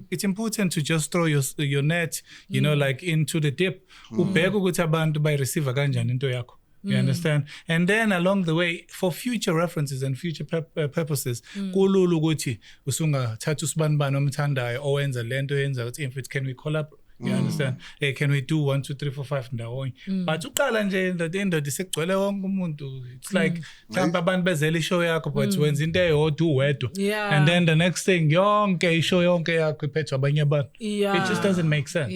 It's important to just throw your net, like into the dip. Ubheke ukuthi abantu bay receive kanjani into yakho. You understand? And then along the way, for future references and future purposes, kululu ukuthi usungathatha usibanibani omthandayo owenza lento yenza ukuthi if it can we collaborate. You understand? Hey, can we do 1, 2, 3, 4, 5 ndawonye? But uqala nje indoda sekugcwele wonke umuntu. It's like mhlawumbe abantu bezela ishow yakho but wenza into eyodwa uwedwa. And then the next thing yonke ishow yonke yakho iphethwe abanye abantu. It just doesn't make sense.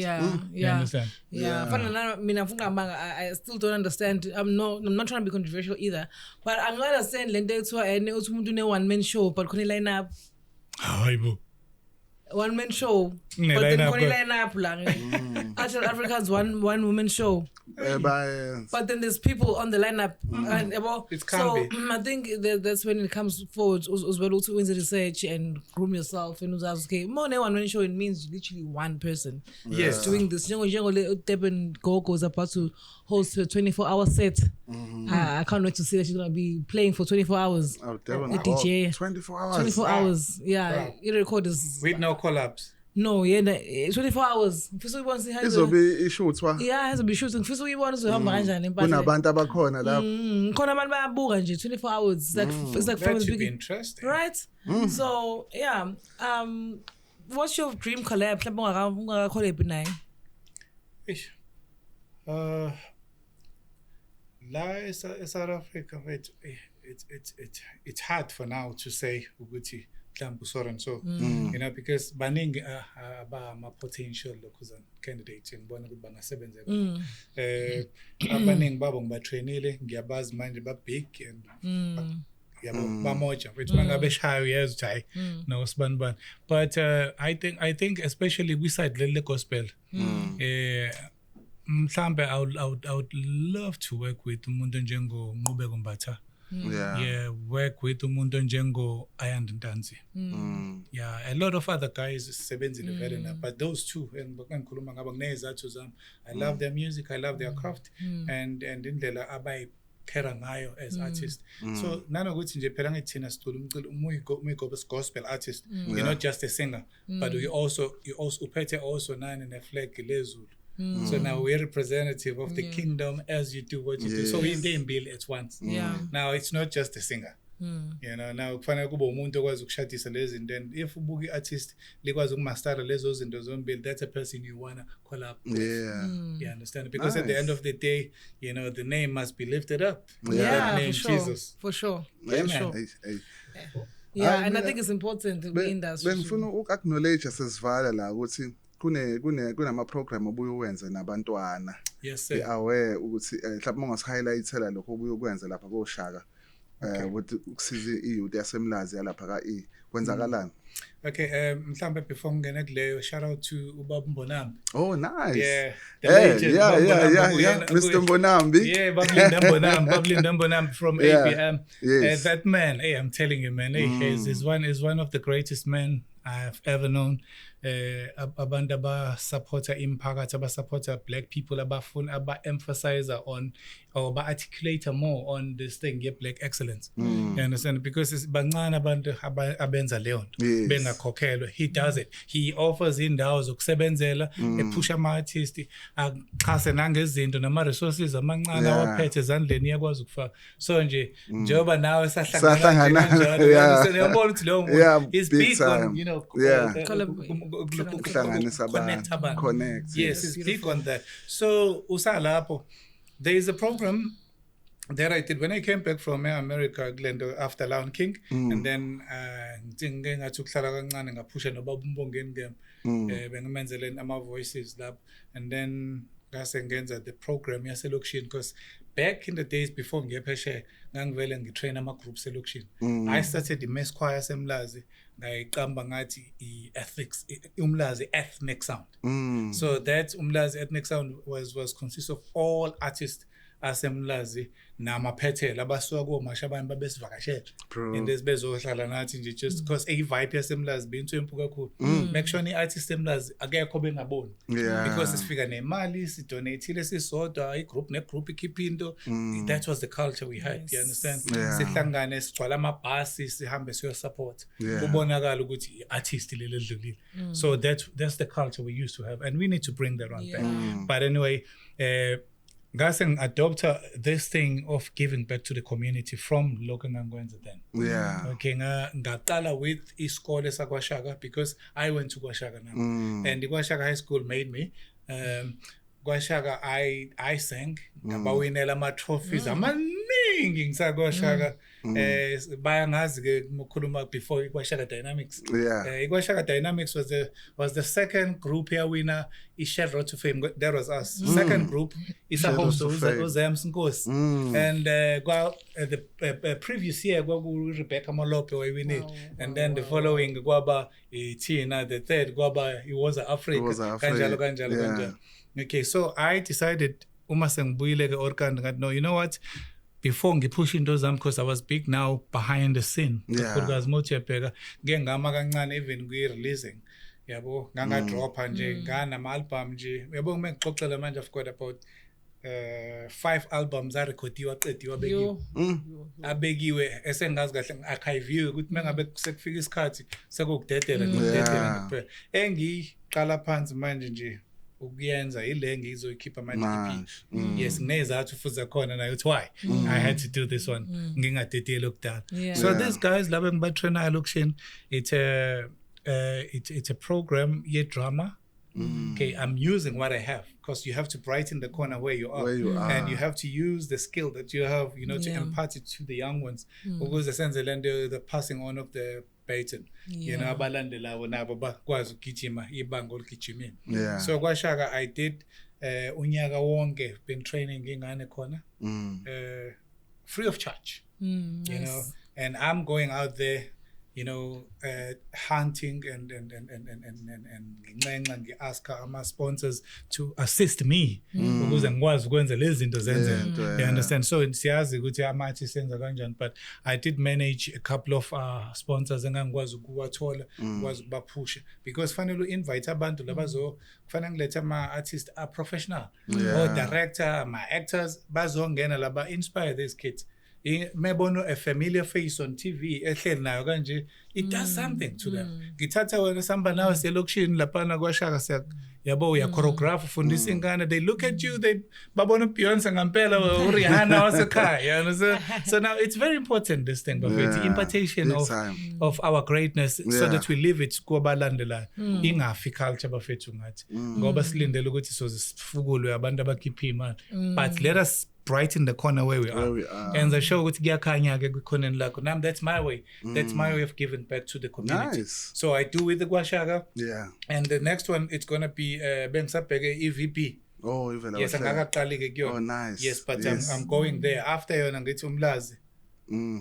You understand? Mina I still don't understand. I'm not trying to be controversial either. But I'm not understand lento ethiwa uthi umuntu une one man show but khona line up. Hayibo. One man show, but then line up Actual Africans one woman show. But then there's people on the lineup, and I think that's when it comes forward. As well, also in research and groom yourself and okay, more than one woman show. It means literally one person. Yes, doing this. Deben Gogo is about to host a 24-hour set. I can't wait to see that she's gonna be playing for 24 hours. Oh, Deben, DJ. 24 hours. 24 hours. Yeah, it recorders. With no collapse. No, 24 hours. Yeah, has to be shooting. First we want to have kanjani but kunabantu abakhona lapho. Khona abantu bayabuka nje 24 hours. It's like that should be interesting. Right? So, yeah. What's your dream collab? Mhlawumbe ungaka-collab naye? La South Africa, it's hard for now to say ukuthi so and so, because baningi ama potential lokhuzana candidates ngibona ukuthi bangasebenza abaningi babo ngibatrainile ngiyabazi manje ba big and yabo bamoja which mangabe shayo yes uthi no sibanibani, but I think especially we side le gospel mhlambe I would love to work with umuntu njengo Ngubeko Mbatha. Work with umuntu njengo Ayanda Ntanzi. A lot of other guys sebenzile vele na, but those two engikhuluma ngabo nginezathu zami. I love their music, I love their craft, and indlela abayiphera ngayo as artists. So nanokuthi nje phela ngithina sicula umculo umuyigobes gospel artist, you're not just a singer, but you also uphethe also nani ne flag lezulu. So now we're representative of the kingdom as you do what you do. So we name bill at once. Now it's not just a singer. Now kufanele kube umuntu okwazi ukushadisa lezi zinto, and if ubuka i-artist likwazi ukumastera lezo zinto zombili, that's a person you wanna collab with. You understand? Because at the end of the day, the name must be lifted up. Yeah, name for sure. Jesus. For sure. Yeah, for sure. And I think it's important in the industry. Bengifuna uku-acknowledge sesivala la ukuthi kunama program obuye uwenze nabantwana. Yes sir. Aware ukuthi mhlawumbe ungasi-highlightela lokho obuye ukwenza lapha koShaka ukuthi ukusiza i-youth yasemlazi yalapha ka-E kwenzakalani? Okay, mhlambe before ngene kuleyo, shout out to Ubaba Mbonambi. Oh nice. Yeah. The Mr. Mbonambi. Yeah, Bablinda Mbonambi from ABM. Yes. That man, I'm telling you man, he's one of the greatest men I've ever known. abantu abasupporta imphakathi abasupporta black people aba-emphasize on or ba-articulate more on this thing black excellence. You understand? Because bancane abantu abenza leyo nto bengakhokhelwa. He does it. He offers indawo zokusebenzela, epusha ama-artist, achase nangezinto nama-resources amancane awaphethe ezandleni iyakwazi ukufaka. So nje njengoba nawe sahlangana kanjalo, yabona ukuthi leyo muntu is big on, you know, connect. Yes, it's big on that. So usalapho, there is a program that I did when I came back from America, Glendo, after Lion King, and then ngathi ukuhlala kancane ngaphusha noBaba uMbongeni game, bengimenzele ama-voices lapho, and then ngase ngenza the program yaselokishini, because back in the days before ngiyephesheya ngangivele ngitrain ama-group selokishini. I started the Mass Choir semlazi ngayiqamba ngathi i-ethics umlazi ethnic sound. So that umlazi ethnic sound was consist of all artists asemlazi namaphethela abasuka komasha abanye babesivakashela into ezibezohlala nathi nje just because vibe yasemlazi beyintswempu kakhulu. Make sure i-artist emlazi akekho bengaboni, because sifika nemali sidonatile sisodwa igroup negroup ikhipha into. That was the culture we had. You understand? Sihlangane sigcwala amabhasi sihambe siyosupport kubonakala ukuthi i-artist leli edlulile. So that's the culture we used to have, and we need to bring that on back. But anyway, ngase ngi-adopta this thing of giving back to the community from local Ngangwenza then. Okay, ngaqala with isikole sakwaShaka, because I went to KwaShaka now. And the KwaShaka High School made me. KwaShaka I sang, ngabawinela ama-trophies amaningi ngisakwaShaka. Bayangazi-ke mukhuluma before iKwaShaka Dynamics. iKwaShaka Dynamics was the second group here winner i-Shared Road to Fame. That was us. Second group is a host of Zayams Nkosi. And the previous year Rebecca Malope winning. And then the following kwaba Tina, the third kwaba it was Africa. Kanjalo. Okay, so I decided uma sengibuyile ke Orkanda, no, you know what? Before ngipush into zami, because I was big now behind the scene. Because mothi yabheka ngengama kancane even kwi-releasing. Yabo nganga-dropha nje nganama-album nje. Yabo ngixoxela manje I've got about 5 albums arekhodiwe aqediwe abekiwe esengazi kahle ngi-archive-iwe ukuthi mengabe sekufika isikhathi sekukudedela kuphela. Engiqala phansi manje nje ukuyenza ile ngizoyikhipha manje EP. Yes, nginezathu futhi khona nayo why I had to do this one ngingadedile okudala. So these guys laba ngibatrainayo lokishini, it's a program ye-drama. Okay, I'm using what I have, because you have to brighten the corner where you are, and you have to use the skill that you have, you know, to impart it to the young ones. Because essentially the passing on of the baton, you know, abalandelayo nabo bakwazi ukugijima ibanga oligijimile. So KwaShaka I did unyaka wonke been training ingane khona free of charge. You know, and I'm going out there, you know, hunting and ask my sponsors to assist me ukuze ngikwazi ukwenza lezi zinto zenzeke. You understand? So siyazi ukuthi amathi senza kanjani, but I did manage a couple of sponsors engangikwazi ukuwathola, ngikwazi ukubaphusha, because fanele invite abantu labazo kufanele ngilethe ama-artists professional or director, ama-actors bazongena laba inspire these kids. Mebono a familiar face on TV ehleli nayo kanje, it does something to them. Ngithatha wena samba nawe selokishini lapana KwaShaka yabo uya choreograph ufundisa ingane, they look at you, they babona Beyonce ngampela uRihanna wasekhaya, you know. So now it's very important, this thing, but the impartation of our greatness, so that we live it kwabalandelayo ingafi culture bafethu ngathi ngoba silindele ukuthi sozisifukulwe abantu abakhipha imali, but let us brighten the corner where we are. And the show ukuthi kuyakhanya ke kukhoneni lakho. Now that's my way. That's my way of giving back to the community. So I do with the KwaShaka. And the next one, it's going to be bengisabheke EVP. Oh, even yes, angakaqali ke kuyo. Oh, nice. Yes, but I'm going there after yona ngithi umlazi.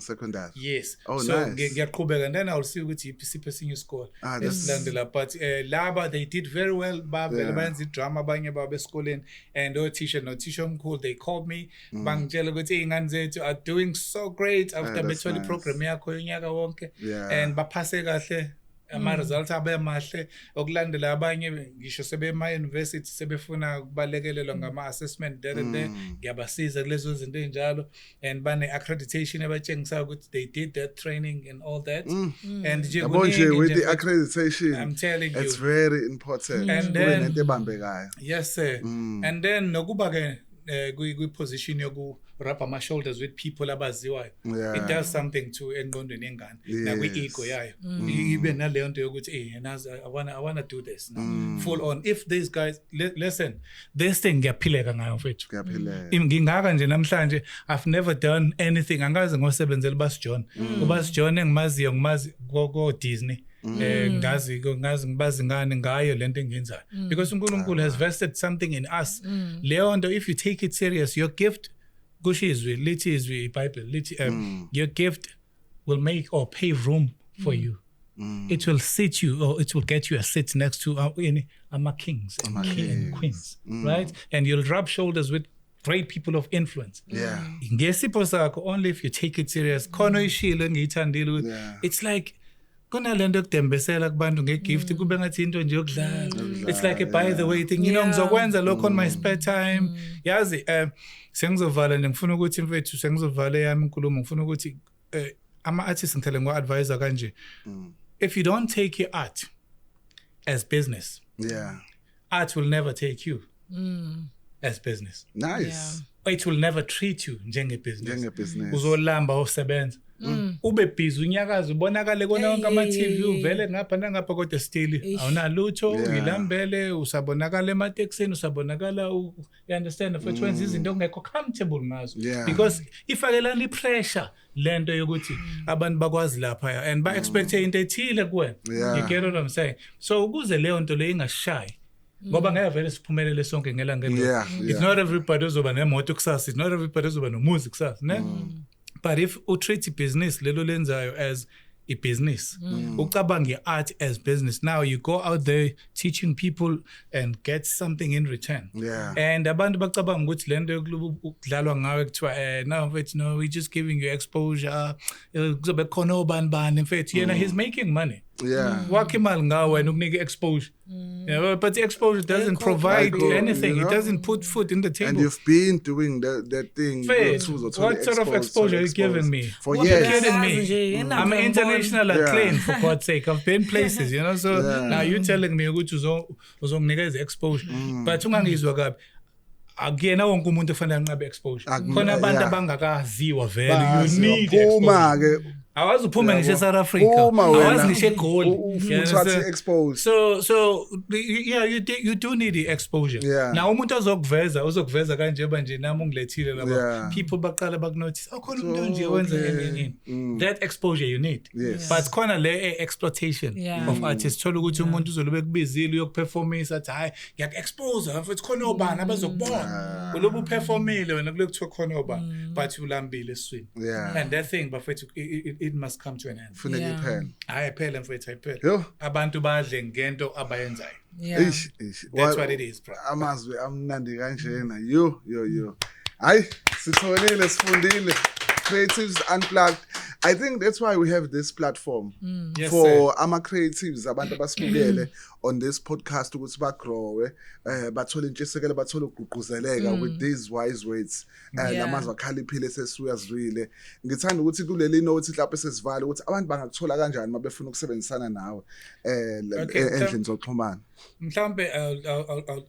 Second half. Yes. Oh, so nice. ngiyaqhubeka, and then I'll see ukuthi iphi senior score. Esilandela, but laba they did very well. Bavela benza drama abanye baba esikoleni, and no-teacher omkhulu, they called me bangitshela ukuthi izingane zethu are doing so great after bethola program yakho yonyaka wonke, and baphase kahle ama-results abe mahle okulandela abanye ngisho sebema-university sebefuna ukubalekelelwa ngama-assessment there and there ngiyabasiza kulezo zinto ey'njalo and bane-accreditation ebatshengisayo ukuthi they did that training and all that and nje with the accreditation I'm telling you it's very important and then nento ebambekayo yes sir and then nokuba-ke kwi-position yoku-rub my shoulders with people abaziwayo it does something to engqondweni yengane nakwi-ego yayo ibe naleyo nto yokuthi I wanna do this full on if these guys listen this thing ngiyaphileka ngayo mfethu ngingaka nje namhlanje I've never done anything angaze ngosebenzela uBasiJohn uBasiJohn engimaziyo ngimazi ko-Disney ngibazi ngane ngayo lento engiyenzayo because uNkulunkulu has vested something in us leyo nto if you take it serious your gift kushizwe lithi izwi iBible lithi your gift will make or pave room for you it will sit you or it will get you a seat next to ama kings and queens right and you'll rub shoulders with great people of influence ngesipho sakho only if you take it serious khona ishilo engiyithandile ukuthi it's like kunalento yokudembesela kubantu ngegift kube ngathi into nje yokudlala it's like a by the way thing you know ngizokwenza lokho on my spare time yazi sengizovala nje ngifuna ukuthi mfethu sengizovala yami inkulumo ngifuna ukuthi ama artists ngithele ngo-advisor kanje if you don't take your art as business art will never take you as business nice it will never treat you njenge-business uzolamba usebenza ube busy unyakaza ubonakale kona yonke ama-TV uvele ngapha nangapha kodwa still awunalutho ngilambele usabonakala emateksini usabonakala you understand futhi wenza izinto ongekho comfortable ngazo because ifakelana i-pressure lento yokuthi abantu bakwazi lapha and ba-expect into ethile kuwena you get what I'm saying so ukuze leyo nto leyo ingashayi ngoba ngeke vele siphumelele sonke ngelanga it's not everybody ozoba nemoto kusasa it's not everybody ozoba nomuzi kusasa ne but if you treat business lelo lenzayo as a business ucabange art as business now you go out there teaching people and get something in return and abantu bacabanga ukuthi lento yokudlalwa ngawe kuthiwa now mfethu no we just giving you exposure kuzobe khona obani mfethu yena he's making money wakhe imali ngawe wena ukunika exposure but the exposure doesn't provide anything it doesn't put food in the table and you've been doing that thing what sort of exposure are you giving me for years you're kidding me I'm an international acclaim for God's sake I've been places you know so now you're telling me ukuthi uzonginikeza exposure but ungangizwa kabi akuyena wonke umuntu efanele anqabe exposure khona abantu abangakaziwa vele you need exposure awazi uphume ngisho eSouth Africa awazi ngisho eGoli exposed so you do need the exposure now umuntu uzokuveza kanje nje nami ungilethile lapha people baqala bakunotice khona umuntu nje wenza yini that exposure you need but khona le exploitation of artists thola ukuthi umuntu uzolobe kubizile uyokuperformisa athi hayi ngiyak-expose mfethu khona obani abazokubona ulobe uperformile wena kule kuthiwa khona obani but ulambile eswini and that thing bafethu it must come to an end funeka iphele ayiphele mfethu ayiphele abantu badle ngento abayenzayo that's what it is bro amazwi amnandi kanjena yo hayi sitholile sifundile Creatives Unplugged. I think that's why we have this platform for ama-creatives abantu abasibukele on this podcast ukuthi bagrowe bathole intshisekelo bathole ukugqugquzeleka with these wise words namazwi akhaliphile esesiyazwile ngithanda ukuthi kuleli note lapho sesivala ukuthi abantu bangakuthola kanjani mabefuna ukusebenzisana nawe endlini zokuxhumana mhlambe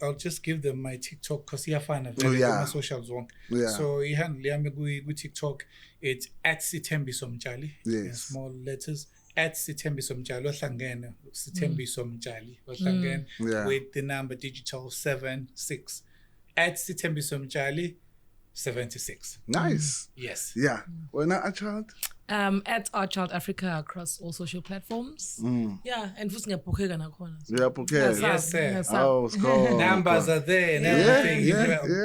I'll just give them my TikTok because iyafana vele kuma socials zonke so ihandle yami ku TikTok it's @Sithembiso Mtshali in small letters @Sithembiso Mtshali ohlangene Sithembiso Mtshali ohlangene with the number digital 76 @Sithembiso Mtshali 76 nice yes wena Archild @Archild Africa across all social platforms and futhi ngiyaphokeka nakhona yes sir numbers are there and everything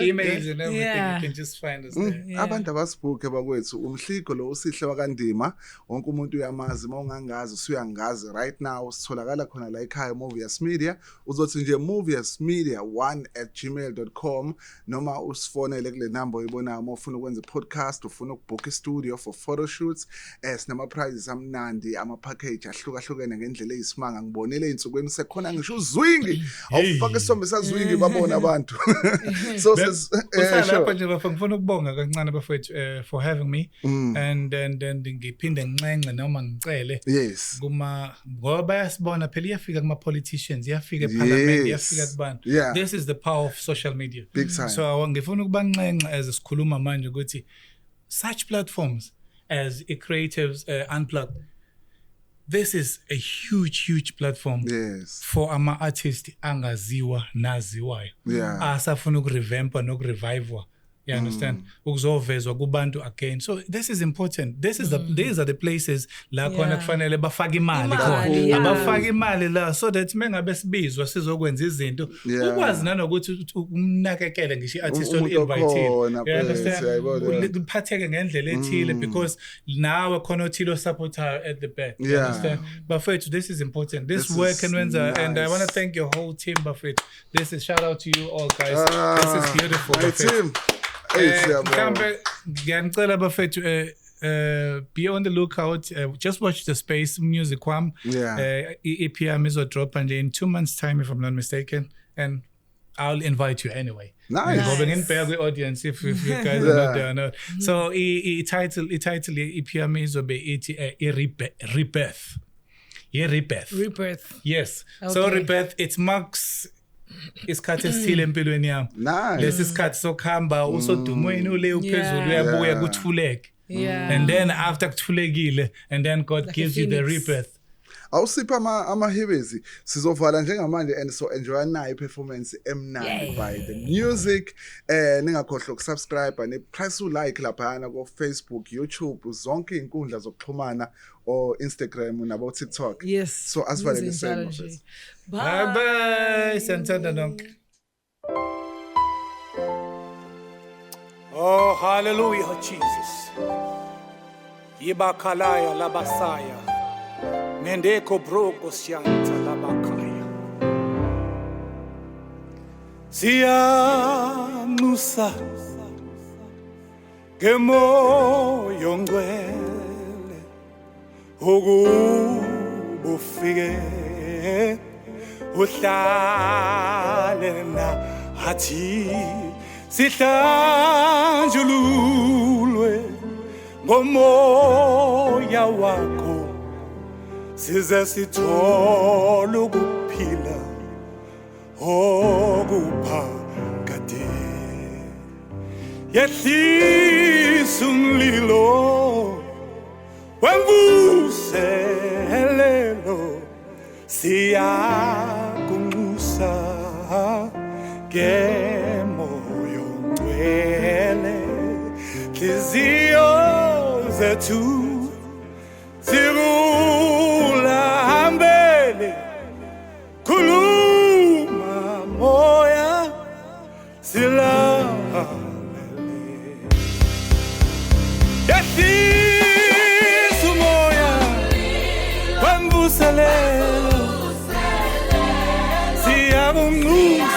emails and everything you can just find us there abantu abasibhuke bakwethu umhligo lo usihle wakandima wonke umuntu uyamazi mawungangazi usuyangazi right now sitholakala khona la ekhaya Movius Media uzothi nje moviusmedia1@gmail.com noma usifonele kule number oyibona uma ufuna ukwenza podcast ufuna ukubook studio for photo shoots sinama prizes amnandi ama package ahlukahlukene ngendlela eyisimanga ngibonile einsukwini sekhona ngisho uzwingi awufake isombe sazwingi babona abantu so usalapha nje bafuna ukubonga kancane bafethu for having me and ngiphinde ngincenxe noma ngicele kuma ngoba yasibona phela iyafika kuma politicians iyafika eparliament iyafika kubantu this is the power of social media so ngifuna ukubancenxe as sikhuluma manje ukuthi such platforms as creatives unplugged this is a huge platform for ama artists angaziwa naziwayo asafuna ukurevampa nokurevivewa you understand ukuzovezwa kubantu again so this is important these are the places la khona kufanele bafake imali khona abafake imali la so that mengabe sibizwa sizokwenza izinto ukwazi nanokuthi umnakekele ngisho artist on invite you understand uphatheke ngendlela ethile because nawe khona othilo supporter at the back you understand Bafethu this is important this work and I want to thank your whole team Bafethu this is shout out to you all guys this is beautiful Bafethu mhlambe ngiyacela bafethu be on the lookout just watch the space music wam EPM is drop and in 2 months time if I'm not mistaken and I'll invite you anyway ngoba nginibheka kwi-audience if you guys are not there or not so i-title EPM izobe ithi rebirth yes so rebirth it marks isikhathi esithile empilweni yami lesi sikhathi sokuhamba usodumweni ule uphezulu uyabuya kuthuleke and then after kuthulekile and then God gives you the rebirth awusipha amahebezi sizovala njengamanje and so enjoy nayo performance emnandi by the music ningakhohlwa ukusubscribe ne press like lapha ko Facebook YouTube zonke inkundla zokuxhumana o Instagram nabo TikTok so asivalele same bye santhanda nonke oh hallelujah Jesus yibakhalaya labasaya Nendeko broko sianta labakaya Siyamusa Gemoyo ngwele Ukubufike Uhlale na hathi Sihlanjululwe Ngomoya wakho Size sithola ukuphila okuphakade yehlisa umlilo wemvuselelo siyakunxusa ngemoyo ngcwele inhliziyo zethu Sirulambele kuluma moya silambele Yesu moya wambuselelo siyabungusa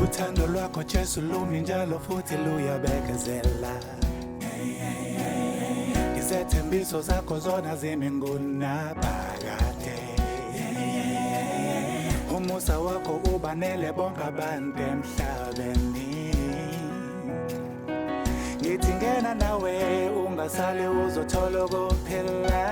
uthando lwakho Jesu lumi njalo futhi luyabekezela izethembiso zakho zona zimi ngunaphakade umusa wakho ubanele bonke abantu emhlabeni ngithi ngena nawe ungasali uzothola ukuphila